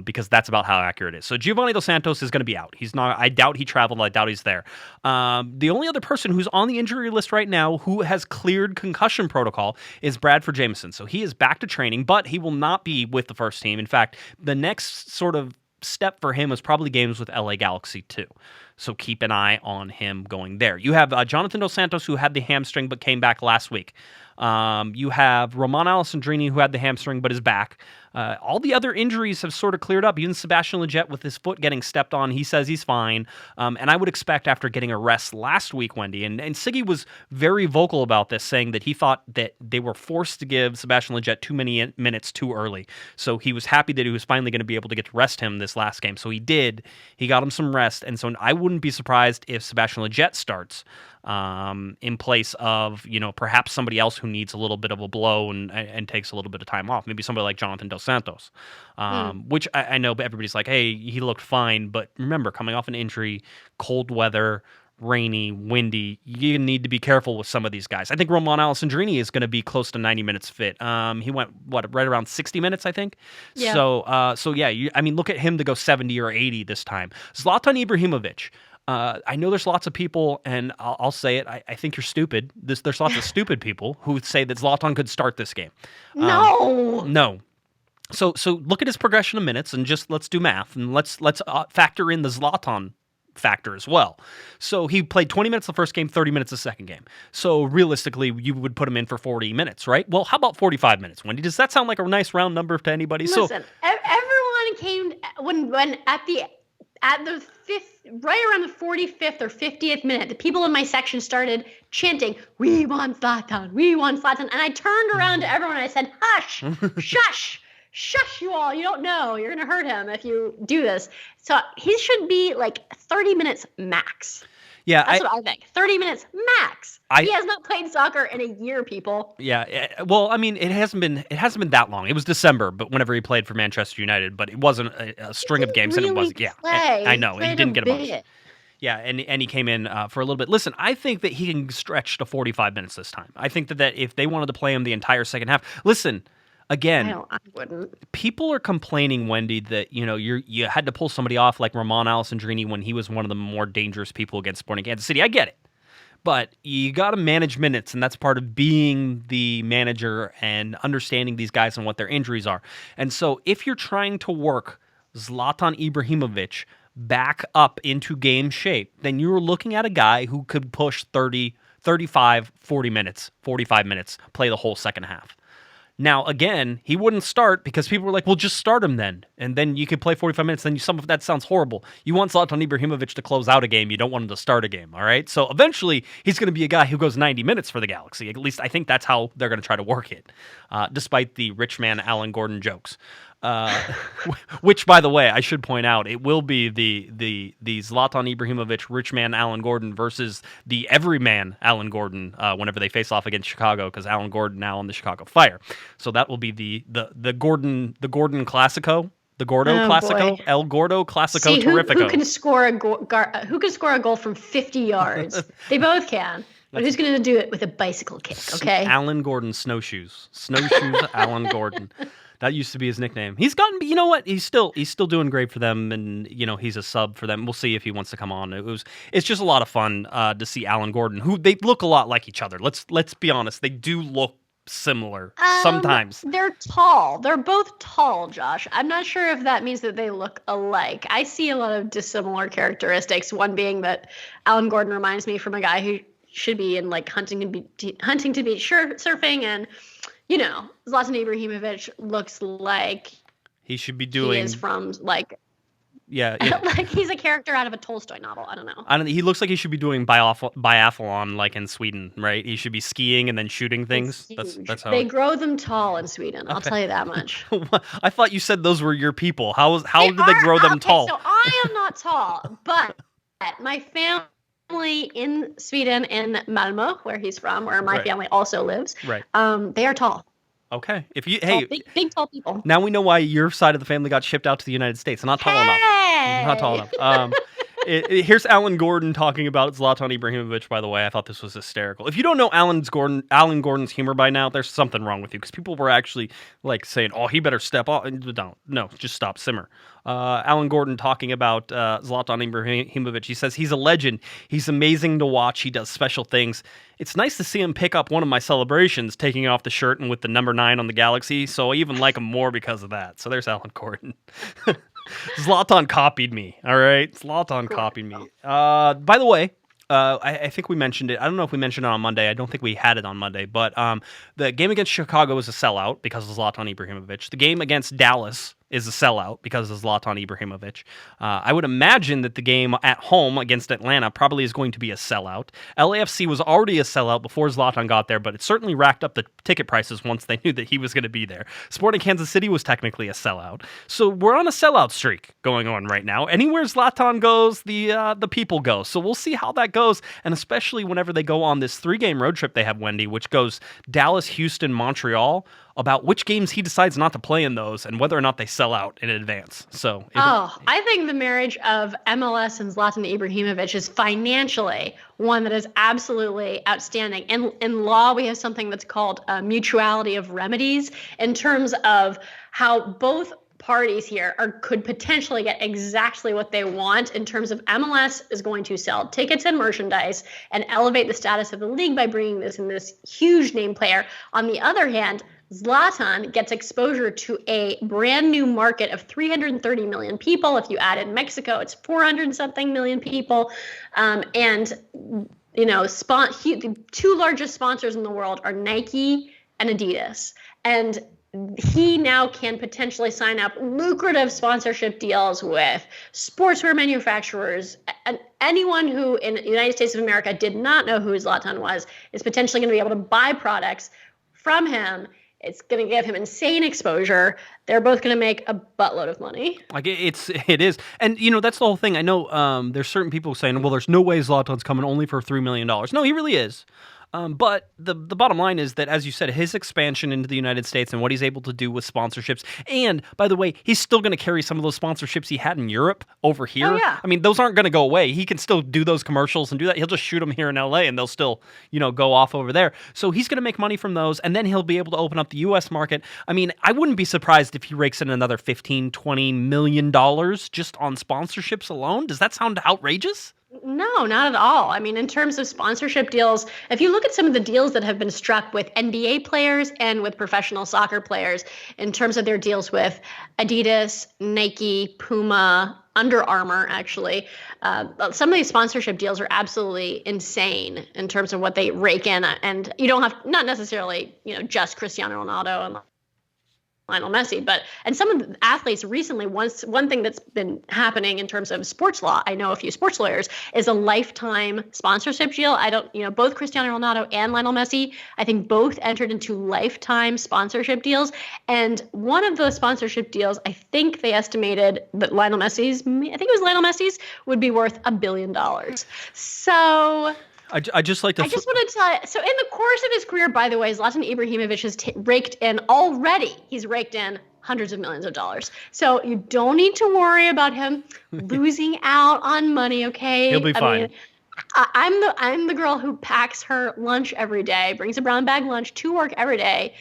Because that's about how accurate it is. So Giovanni Dos Santos is going to be out. He's not. I doubt he traveled. I doubt he's there. The only other person who's on the injury list right now who has cleared concussion protocol is Bradford Jameson. So he is back to training, but he will not be with the first team. In fact, the next sort of step for him is probably games with LA Galaxy 2. So keep an eye on him going there. You have Jonathan Dos Santos, who had the hamstring but came back last week. You have Roman Alessandrini, who had the hamstring but is back. All the other injuries have sort of cleared up. Even Sebastian Lletget with his foot getting stepped on, he says he's fine. And I would expect after getting a rest last week, Wendy, and Siggy was very vocal about this, saying that he thought that they were forced to give Sebastian Lletget too many minutes too early. So he was happy that he was finally going to be able to get to rest him this last game. So he did. He got him some rest. And so I wouldn't be surprised if Sebastian Lletget starts in place of, perhaps somebody else who needs a little bit of a blow and takes a little bit of time off. Maybe somebody like Jonathan Dos Santos, which I know everybody's like, hey, he looked fine. But remember, coming off an injury, cold weather, rainy, windy, you need to be careful with some of these guys. I think Roman Alessandrini is going to be close to 90 minutes fit. He went, right around 60 minutes, I think? Yeah. So yeah, look at him to go 70 or 80 this time. Zlatan Ibrahimovic. I know there's lots of people, and I'll say it, I think you're stupid. There's lots of stupid people who would say that Zlatan could start this game. No. So look at his progression of minutes, and just let's do math, and let's factor in the Zlatan factor as well. So he played 20 minutes the first game, 30 minutes the second game. So realistically, you would put him in for 40 minutes, right? Well, how about 45 minutes, Wendy? Does that sound like a nice round number to anybody? Listen, everyone came when at the right around the 45th or 50th minute, the people in my section started chanting, "We want Zlatan, we want Zlatan." And I turned around to everyone and I said, "Hush, shush, you all. You don't know. You're going to hurt him if you do this." So he should be like 30 minutes max. Yeah, that's what I think. 30 minutes max. He has not played soccer in a year, people. Yeah, well, it hasn't been that long. It was December, but whenever he played for Manchester United, but it wasn't a string of games, really and it wasn't. Yeah, I know, and he didn't get a bonus. Yeah, and he came in for a little bit. Listen, I think that he can stretch to 45 minutes this time. I think that if they wanted to play him the entire second half, listen. Again, I wouldn't. People are complaining, Wendy, that you had to pull somebody off like Roman Alessandrini when he was one of the more dangerous people against Sporting Kansas City. I get it, but you got to manage minutes, and that's part of being the manager and understanding these guys and what their injuries are. And so, if you're trying to work Zlatan Ibrahimovic back up into game shape, then you're looking at a guy who could push 30, 35, 40 minutes, 45 minutes, play the whole second half. Now, again, he wouldn't start because people were like, well, just start him then. And then you could play 45 minutes. Then some of that sounds horrible. You want Zlatan Ibrahimovic to close out a game. You don't want him to start a game, all right? So eventually, he's going to be a guy who goes 90 minutes for the Galaxy. At least I think that's how they're going to try to work it, despite the rich man Alan Gordon jokes. Which, by the way, I should point out, it will be the Zlatan Ibrahimovic rich man Alan Gordon versus the everyman Alan Gordon whenever they face off against Chicago, because Alan Gordon now on the Chicago Fire. So that will be the Gordon Classico. The Gordo Classico, boy. El Gordo Classico. See, Terrifico. Who can score a goal from 50 yards? They both can. But who's going to do it with a bicycle kick? Okay. Alan Gordon snowshoes. Alan Gordon. That used to be his nickname. He's gotten, you know what? He's still doing great for them, and he's a sub for them. We'll see if he wants to come on. It's just a lot of fun to see Alan Gordon, who they look a lot like each other. Let's be honest, they do look similar sometimes. They're tall. They're both tall, Josh. I'm not sure if that means that they look alike. I see a lot of dissimilar characteristics. One being that Alan Gordon reminds me from a guy who should be in like Huntington Beach surfing, and Zlatan Ibrahimovic looks like he should be doing. He is from like. Yeah. Like he's a character out of a Tolstoy novel. I don't know. He looks like he should be doing biathlon like in Sweden, right? He should be skiing and then shooting things. That's how they grow them tall in Sweden. Okay. I'll tell you that much. I thought you said those were your people. How did they grow them tall? So I am not tall, but my family in Sweden, in Malmö, where he's from, where my family also lives, they are tall. Okay. Big tall people. Now we know why your side of the family got shipped out to the United States. Not tall enough. Not tall enough. Here's Alan Gordon talking about Zlatan Ibrahimovic, by the way. I thought this was hysterical. If you don't know Alan Gordon's humor by now, there's something wrong with you, because people were actually like saying, oh, he better step off. No, just stop, simmer. Alan Gordon talking about Zlatan Ibrahimovic. He says, he's a legend. He's amazing to watch. He does special things. It's nice to see him pick up one of my celebrations, taking off the shirt and with the number 9 on the Galaxy, so I even like him more because of that. So there's Alan Gordon. Zlatan copied me, all right? Zlatan copied me. By the way, I think we mentioned it. I don't know if we mentioned it on Monday. I don't think we had it on Monday. But the game against Chicago was a sellout because of Zlatan Ibrahimovic. The game against Dallas is a sellout because of Zlatan Ibrahimovic. I would imagine that the game at home against Atlanta probably is going to be a sellout. LAFC was already a sellout before Zlatan got there, but it certainly racked up the ticket prices once they knew that he was going to be there. Sporting Kansas City was technically a sellout. So we're on a sellout streak going on right now. Anywhere Zlatan goes, the people go. So we'll see how that goes, and especially whenever they go on this 3-game road trip they have, Wendy, which goes Dallas, Houston, Montreal, about which games he decides not to play in those and whether or not they sell out in advance. So, I think the marriage of MLS and Zlatan Ibrahimovic is financially one that is absolutely outstanding. In law, we have something that's called mutuality of remedies, in terms of how both parties here could potentially get exactly what they want, in terms of MLS is going to sell tickets and merchandise and elevate the status of the league by bringing this huge name player. On the other hand, Zlatan gets exposure to a brand new market of 330 million people. If you add in Mexico, it's 400-something million people. The 2 largest sponsors in the world are Nike and Adidas. And he now can potentially sign up lucrative sponsorship deals with sportswear manufacturers. And anyone who in the United States of America did not know who Zlatan was is potentially going to be able to buy products from him. It's going to give him insane exposure. They're both going to make a buttload of money. Like it is. And, that's the whole thing. I know there's certain people saying, well, there's no way Zlatan's coming only for $3 million. No, he really is. But the bottom line is that, as you said, his expansion into the United States and what he's able to do with sponsorships. And, by the way, he's still going to carry some of those sponsorships he had in Europe over here. Oh, yeah. I mean, those aren't going to go away. He can still do those commercials and do that. He'll just shoot them here in LA and they'll still, go off over there. So he's going to make money from those, and then he'll be able to open up the U.S. market. I mean, I wouldn't be surprised if he rakes in another $15-20 million just on sponsorships alone. Does that sound outrageous? No, not at all. I mean, in terms of sponsorship deals, if you look at some of the deals that have been struck with NBA players and with professional soccer players, in terms of their deals with Adidas, Nike, Puma, Under Armour, actually, some of these sponsorship deals are absolutely insane in terms of what they rake in. And you don't have, not necessarily, just Cristiano Ronaldo and Lionel Messi, and some of the athletes recently, one thing that's been happening in terms of sports law, I know a few sports lawyers, is a lifetime sponsorship deal. Both Cristiano Ronaldo and Lionel Messi, I think both entered into lifetime sponsorship deals. And one of those sponsorship deals, I think they estimated that Lionel Messi's would be worth $1 billion. So I just like to. I just want to tell you. So, in the course of his career, by the way, Zlatan Ibrahimovic has raked in already. He's raked in hundreds of millions of dollars. So you don't need to worry about him losing out on money. Okay, he'll be fine. I'm the girl who packs her lunch every day, brings a brown bag lunch to work every day.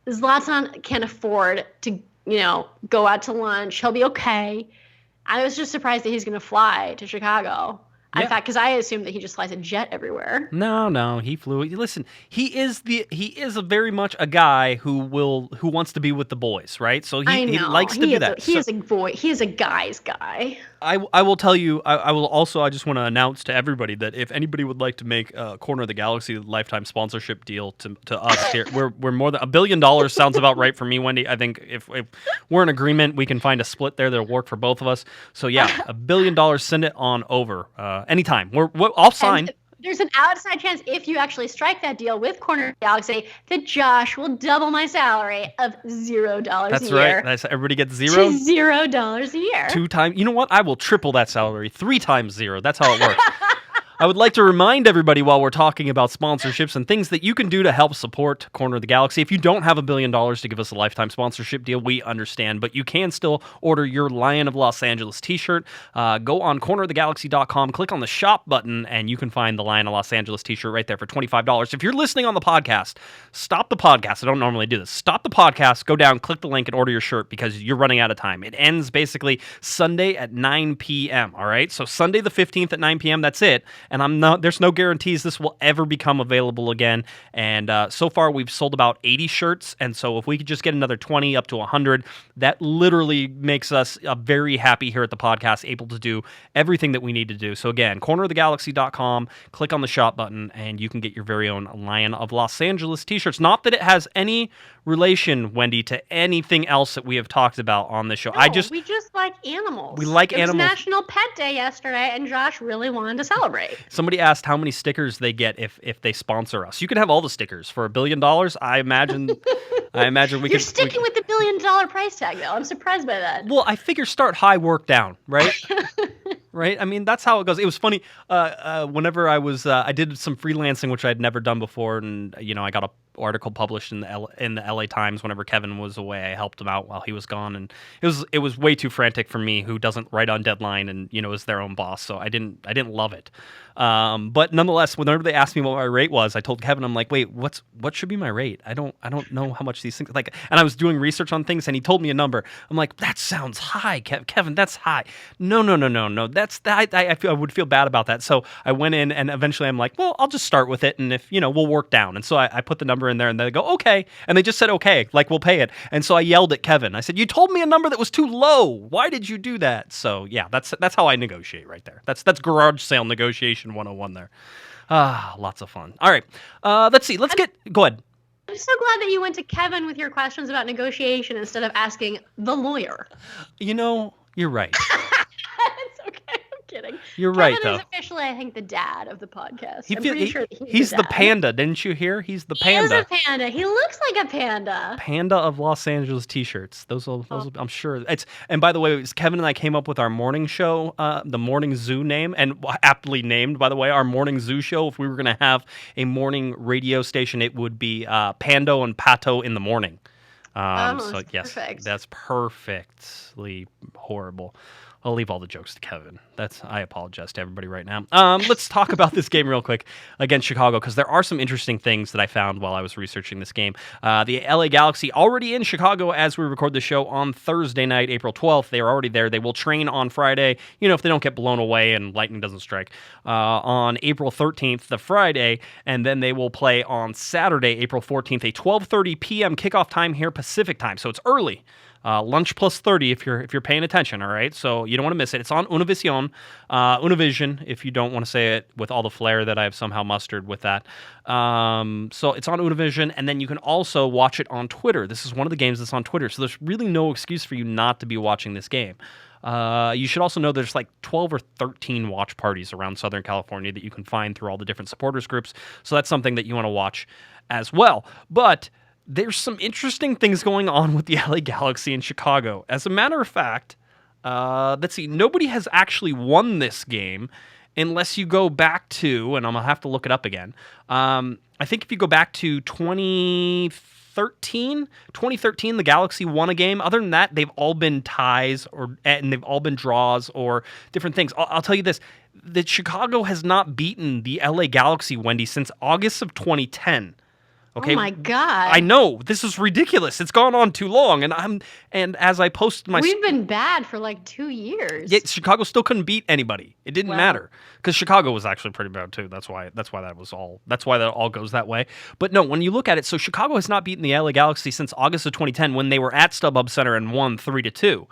Zlatan can't afford to, go out to lunch. He'll be okay. I was just surprised that he's going to fly to Chicago. In fact, because I assume that he just flies a jet everywhere. No, he flew. Listen, he is a very much a guy who wants to be with the boys, right? So he likes to do that. He is a guy's guy. I will tell you. I will also. I just want to announce to everybody that if anybody would like to make a Corner of the Galaxy lifetime sponsorship deal to us here, we're more than $1 billion. Sounds about right for me, Wendy. I think if we're in agreement, we can find a split there that'll work for both of us. So yeah, $1 billion. Send it on over anytime. I'll sign. There's an outside chance if you actually strike that deal with Corner of the Galaxy that Josh will double my salary of $0 That's a year. right. That's everybody gets zero. To $0 a year. 2 times. You know what? I will triple that salary. 3 times 0. That's how it works. I would like to remind everybody while we're talking about sponsorships and things that you can do to help support Corner of the Galaxy. If you don't have $1 billion to give us a lifetime sponsorship deal, we understand, but you can still order your Lion of Los Angeles t-shirt. Go on cornerofthegalaxy.com, click on the shop button, and you can find the Lion of Los Angeles t-shirt right there for $25. If you're listening on the podcast, stop the podcast. I don't normally do this. Stop the podcast, go down, click the link, and order your shirt because you're running out of time. It ends basically Sunday at 9 p.m., all right? So Sunday the 15th at 9 p.m., that's it. And there's no guarantees this will ever become available again. And so far, we've sold about 80 shirts. And so if we could just get another 20 up to 100, that literally makes us very happy here at the podcast, able to do everything that we need to do. So again, cornerofthegalaxy.com, click on the shop button, and you can get your very own Lion of Los Angeles t-shirts. Not that it has any relation, Wendy, to anything else that we have talked about on this show. No, we just like animals. We like animals. It was National Pet Day yesterday, and Josh really wanted to celebrate. Somebody asked how many stickers they get if they sponsor us. You can have all the stickers for $1 billion. I imagine we You're sticking with the $1 billion price tag, though. I'm surprised by that. Well, I figure start high, work down, right? Right? I mean, that's how it goes. It was funny. Whenever I did some freelancing, which I'd never done before, and I got a article published in the LA Times whenever Kevin was away. I helped him out while he was gone, and it was way too frantic for me, who doesn't write on deadline and is their own boss. So I didn't love it. But nonetheless, whenever they asked me what my rate was, I told Kevin, I'm like, wait, what should be my rate? I don't know how much these things like. And I was doing research on things, and he told me a number. I'm like, that sounds high, Kevin. That's high. No. That's that. I would feel bad about that. So I went in, and eventually I'm like, well, I'll just start with it, and if we'll work down. And so I put the number in there, and they go, okay, and they just said okay, like we'll pay it. And so I yelled at Kevin. I said, you told me a number that was too low. Why did you do that? So yeah, that's how I negotiate right there. That's garage sale negotiation 101 there. Lots of fun. All right, let's see. Go ahead. I'm so glad that you went to Kevin with your questions about negotiation instead of asking the lawyer. You're right. It's okay. I'm kidding. You're right, though. Kevin is officially, I think, the dad of the podcast. I'm pretty sure he's the panda. Didn't you hear? He's the panda. He is a panda. He looks like a panda. Panda of Los Angeles t-shirts. Those I'm sure. And by the way, Kevin and I came up with our morning show, the Morning Zoo name, and aptly named, by the way, our Morning Zoo show. If we were going to have a morning radio station, it would be Pando and Pato in the morning. So yes, perfect. That's perfectly horrible. I'll leave all the jokes to Kevin. I apologize to everybody right now. Let's talk about this game real quick against Chicago, because there are some interesting things that I found while I was researching this game. The LA Galaxy already in Chicago as we record the show on Thursday night, April 12th. They are already there. They will train on Friday, if they don't get blown away and lightning doesn't strike, on April 13th, the Friday, and then they will play on Saturday, April 14th, a 12:30 p.m. kickoff time here, Pacific time. So it's early. Lunch plus 30 if you're paying attention, all right? So you don't want to miss it. It's on Univision, if you don't want to say it with all the flair that I've somehow mustered with that. So it's on Univision, and then you can also watch it on Twitter. This is one of the games that's on Twitter, so there's really no excuse for you not to be watching this game. You should also know there's like 12 or 13 watch parties around Southern California that you can find through all the different supporters groups, so that's something that you want to watch as well. But there's some interesting things going on with the LA Galaxy in Chicago. As a matter of fact, let's see, nobody has actually won this game unless you go back to, and I'm going to have to look it up again, I think if you go back to 2013, the Galaxy won a game. Other than that, they've all been ties, and they've all been draws or different things. I'll tell you this, that Chicago has not beaten the LA Galaxy, Wendy, since August of 2010. Okay? Oh my God. I know, this is ridiculous. It's gone on too long, and as I posted my... We've been bad for like 2 years. Yeah, Chicago still couldn't beat anybody. It didn't Well. matter because Chicago was actually pretty bad too. That's why that all goes that way. But no, when you look at it, so Chicago has not beaten the LA Galaxy since August of 2010 when they were at StubHub Center and won 3-2.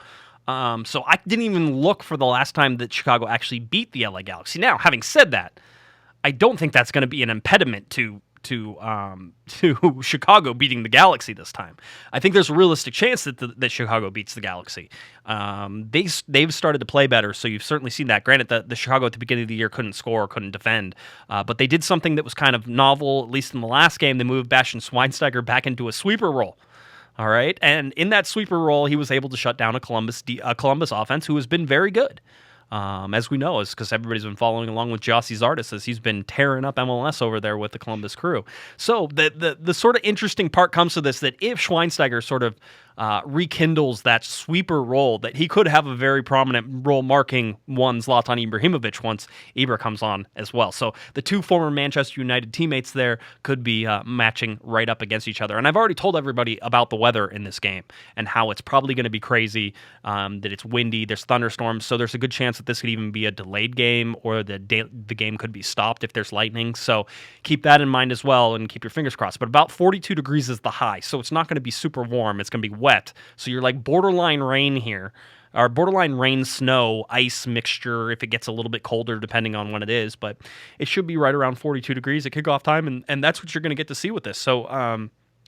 So I didn't even look for the last time that Chicago actually beat the LA Galaxy. Now, having said that, I don't think that's going to be an impediment to Chicago beating the Galaxy this time. I think there's a realistic chance that Chicago beats the Galaxy. They've started to play better, so you've certainly seen that. Granted, the Chicago at the beginning of the year couldn't score, couldn't defend, but they did something that was kind of novel, at least in the last game. They moved Bastian Schweinsteiger back into a sweeper role. All right, and in that sweeper role, he was able to shut down a Columbus offense who has been very good. As we know, is because everybody's been following along with Jossie Zardes as he's been tearing up MLS over there with the Columbus Crew. So the sort of interesting part comes to this, that if Schweinsteiger sort of rekindles that sweeper role, that he could have a very prominent role marking one Zlatan Ibrahimovic once Ibra comes on as well. So the two former Manchester United teammates there could be matching right up against each other. And I've already told everybody about the weather in this game and how it's probably going to be crazy, that it's windy, there's thunderstorms, so there's a good chance that this could even be a delayed game or the game could be stopped if there's lightning. So keep that in mind as well and keep your fingers crossed. But about 42 degrees is the high, so it's not going to be super warm. It's going to be wet. So you're like borderline rain here, or borderline rain, snow, ice mixture if it gets a little bit colder depending on when it is. But it should be right around 42 degrees at kickoff time, and that's what you're going to get to see with this. So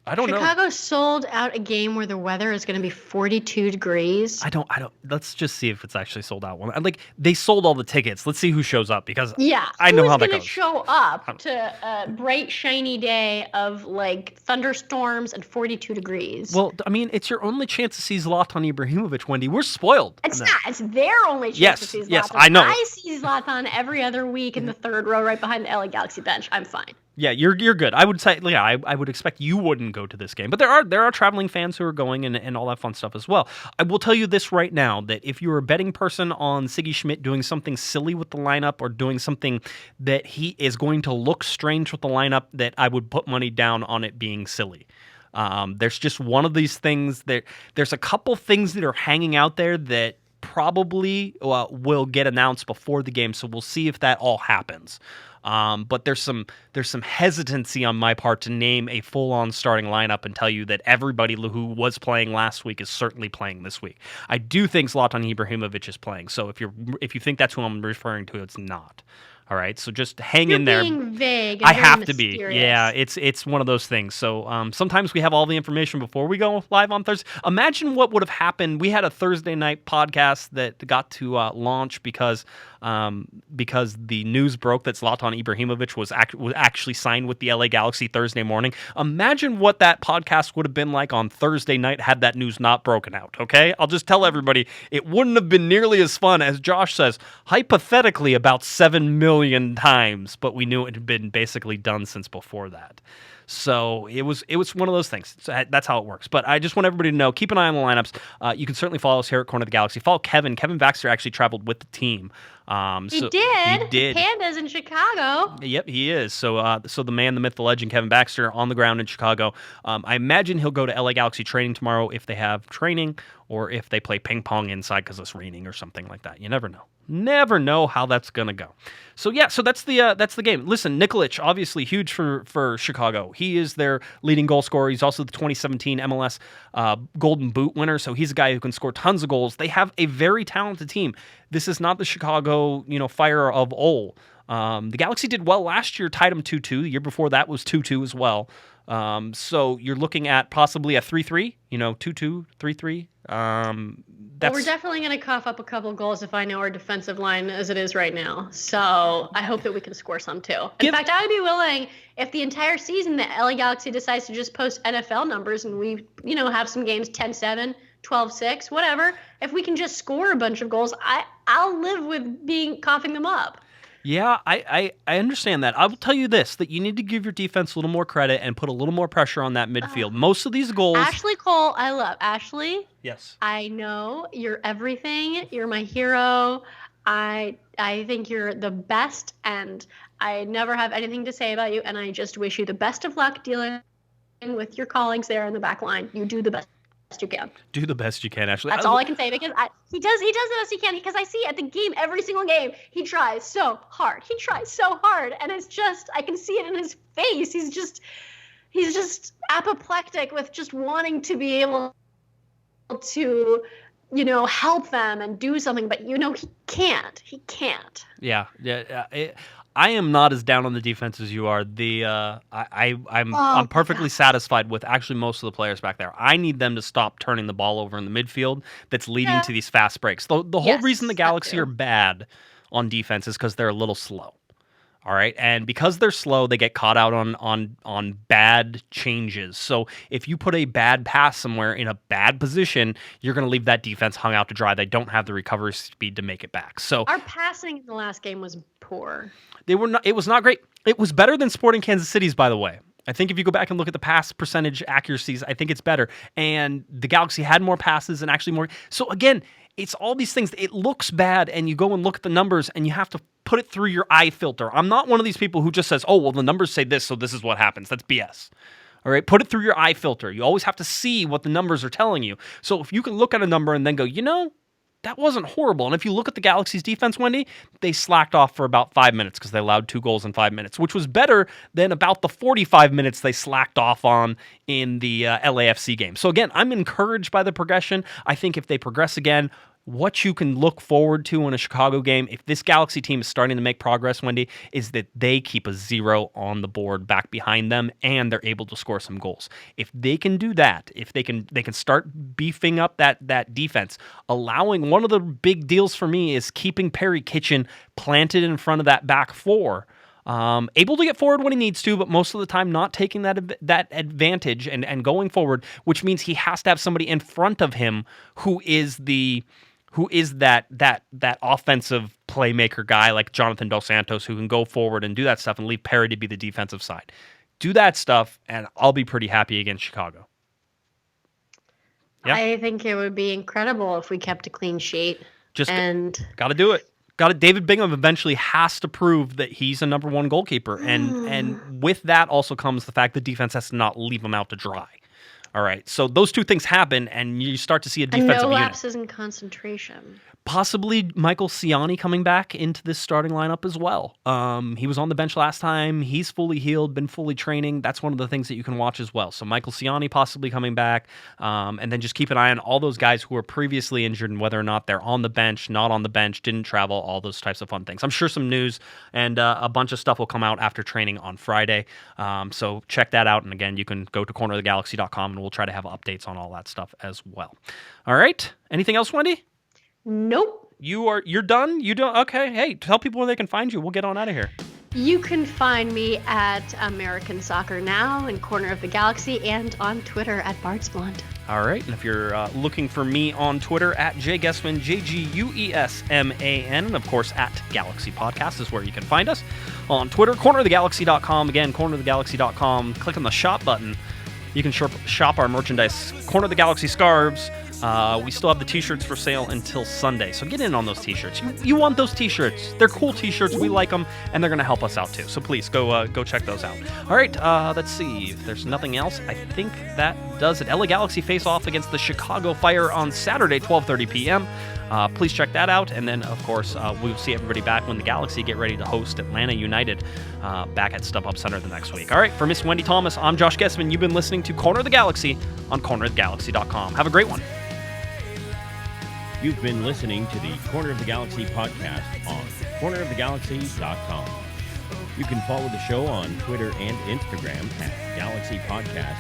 I don't know. Chicago sold out a game where the weather is going to be 42 degrees. I don't. Let's just see if it's actually sold out. Like, they sold all the tickets. Let's see who shows up, because I know how that goes. Who's going to show up to a bright, shiny day of like thunderstorms and 42 degrees? Well, I mean, it's your only chance to see Zlatan Ibrahimovic, Wendy. We're spoiled. It's not. It's their only chance to see Zlatan. Yes, I know. I see Zlatan every other week in the third row right behind the LA Galaxy bench. I'm fine. Yeah, you're good. I would say, yeah, I would expect you wouldn't go to this game, but there are traveling fans who are going and all that fun stuff as well. I will tell you this right now, that if you're a betting person on Siggy Schmidt doing something silly with the lineup or doing something that he is going to look strange with the lineup, that I would put money down on it being silly. There's just one of these things that there's a couple things that are hanging out there that probably will get announced before the game, so we'll see if that all happens. But there's some hesitancy on my part to name a full-on starting lineup and tell you that everybody who was playing last week is certainly playing this week. I do think Zlatan Ibrahimovic is playing, so if you think that's who I'm referring to, it's not. All right, so just hang in there. You're being vague. I have to be. Yeah, it's one of those things. So sometimes we have all the information before we go live on Thursday. Imagine what would have happened. We had a Thursday night podcast that got to launch because the news broke that Zlatan Ibrahimovic was actually signed with the LA Galaxy Thursday morning. Imagine what that podcast would have been like on Thursday night had that news not broken out, okay? I'll just tell everybody, it wouldn't have been nearly as fun as Josh says, hypothetically about 7 million times, but we knew it had been basically done since before that. So it was one of those things. So that's how it works. But I just want everybody to know, keep an eye on the lineups. You can certainly follow us here at Corner of the Galaxy. Follow Kevin. Kevin Baxter actually traveled with the team. He did. Pandas in Chicago. Yep, he is. So the man, the myth, the legend, Kevin Baxter, on the ground in Chicago. I imagine he'll go to LA Galaxy training tomorrow if they have training, or if they play ping pong inside because it's raining or something like that. You never know. Never know how that's gonna go. So yeah, so that's the game. Listen, Nikolic, obviously huge for Chicago. He is their leading goal scorer. He's also the 2017 MLS Golden Boot winner. So he's a guy who can score tons of goals. They have a very talented team. This is not the Chicago, Fire of old. The Galaxy did well last year, tied them 2-2. The year before that was 2-2 as well. So you're looking at possibly a 3-3, 2-2, 3-3. Well, we're definitely going to cough up a couple goals if I know our defensive line as it is right now. So I hope that we can score some too. In fact, I would be willing, if the entire season the LA Galaxy decides to just post NFL numbers and we, have some games 10-7, 12-6, whatever. If we can just score a bunch of goals, I'll live with coughing them up. Yeah, I understand that. I will tell you this, that you need to give your defense a little more credit and put a little more pressure on that midfield. Most of these goals... Ashley Cole, I love. Ashley? Yes. I know. You're everything. You're my hero. I think you're the best, and I never have anything to say about you, and I just wish you the best of luck dealing with your colleagues there in the back line. You do the best you can. Do the best you can, Ashley. That's all I can say, because he does the best he can, because I see at the game, every single game, he tries so hard. And it's just, I can see it in his face. He's just apoplectic with just wanting to be able to, help them and do something, but he can't. Yeah. I am not as down on the defense as you are. I'm perfectly satisfied with actually most of the players back there. I need them to stop turning the ball over in the midfield that's leading to these fast breaks. The whole reason the Galaxy are bad on defense is because they're a little slow. All right, and because they're slow, they get caught out on bad changes. So if you put a bad pass somewhere in a bad position, you're going to leave that defense hung out to dry. They don't have the recovery speed to make it back. So our passing in the last game was poor. It was not great. It was better than Sporting Kansas City's, by the way. I think if you go back and look at the pass percentage accuracies, I think it's better. And the Galaxy had more passes and actually more. So again, it's all these things. It looks bad, and you go and look at the numbers, and you have to put it through your eye filter. I'm not one of these people who just says, oh, well, the numbers say this, so this is what happens. That's BS. All right, put it through your eye filter. You always have to see what the numbers are telling you. So if you can look at a number and then go, that wasn't horrible. And if you look at the Galaxy's defense, Wendy, they slacked off for about 5 minutes because they allowed 2 goals in 5 minutes, which was better than about the 45 minutes they slacked off on in the LAFC game. So again, I'm encouraged by the progression. I think if they progress again, what you can look forward to in a Chicago game, if this Galaxy team is starting to make progress, Wendy, is that they keep a 0 on the board back behind them, and they're able to score some goals. If they can do that, if they can start beefing up that defense, allowing, one of the big deals for me is keeping Perry Kitchen planted in front of that back four. Able to get forward when he needs to, but most of the time not taking that advantage and going forward, which means he has to have somebody in front of him who is that offensive playmaker guy like Jonathan Dos Santos, who can go forward and do that stuff and leave Perry to be the defensive side. Do that stuff, and I'll be pretty happy against Chicago. Yeah? I think it would be incredible if we kept a clean sheet. Got to do it. David Bingham eventually has to prove that he's a number one goalkeeper, and with that also comes the fact that defense has to not leave him out to dry. All right, so those two things happen, and you start to see a defensive unit. And no lapses in concentration. Possibly Michael Ciani coming back into this starting lineup as well. He was on the bench last time. He's fully healed, been fully training. That's one of the things that you can watch as well. So Michael Ciani possibly coming back, and then just keep an eye on all those guys who were previously injured and whether or not they're on the bench, not on the bench, didn't travel, all those types of fun things. I'm sure some news and a bunch of stuff will come out after training on Friday. So check that out. And again, you can go to cornerofthegalaxy.com and we'll try to have updates on all that stuff as well. All right. Anything else, Wendy? Nope. You're done? You don't? Okay. Hey, tell people where they can find you. We'll get on out of here. You can find me at American Soccer Now and Corner of the Galaxy and on Twitter at Bartsblonde. All right. And if you're looking for me on Twitter at Guesman, JGUESMAN, and of course at Galaxy Podcast is where you can find us. On Twitter, cornerofthegalaxy.com. Again, cornerofthegalaxy.com. Click on the shop button. You can shop our merchandise. Corner of the Galaxy scarves. We still have the t-shirts for sale until Sunday, so get in on those t-shirts. You want those t-shirts. They're cool t-shirts. We like them, and they're going to help us out too. So please go check those out. All right, let's see. If there's nothing else, I think that does it. LA Galaxy face off against the Chicago Fire on Saturday, 12:30 p.m. Please check that out. And then, of course, we'll see everybody back when the Galaxy get ready to host Atlanta United back at StubHub Center the next week. All right, for Miss Wendy Thomas, I'm Josh Guesman. You've been listening to Corner of the Galaxy on cornerofthegalaxy.com. Have a great one. You've been listening to the Corner of the Galaxy podcast on cornerofthegalaxy.com. You can follow the show on Twitter and Instagram at Galaxy Podcast,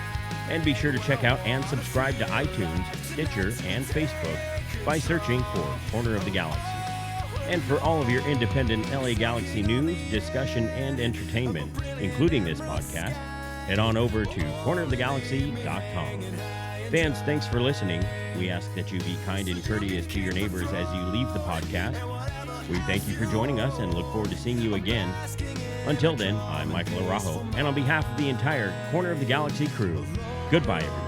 and be sure to check out and subscribe to iTunes, Stitcher, and Facebook by searching for Corner of the Galaxy. And for all of your independent LA Galaxy news, discussion, and entertainment, including this podcast, head on over to cornerofthegalaxy.com. Fans, thanks for listening. We ask that you be kind and courteous to your neighbors as you leave the podcast. We thank you for joining us and look forward to seeing you again. Until then, I'm Michael Araujo, and on behalf of the entire Corner of the Galaxy crew, goodbye, everyone.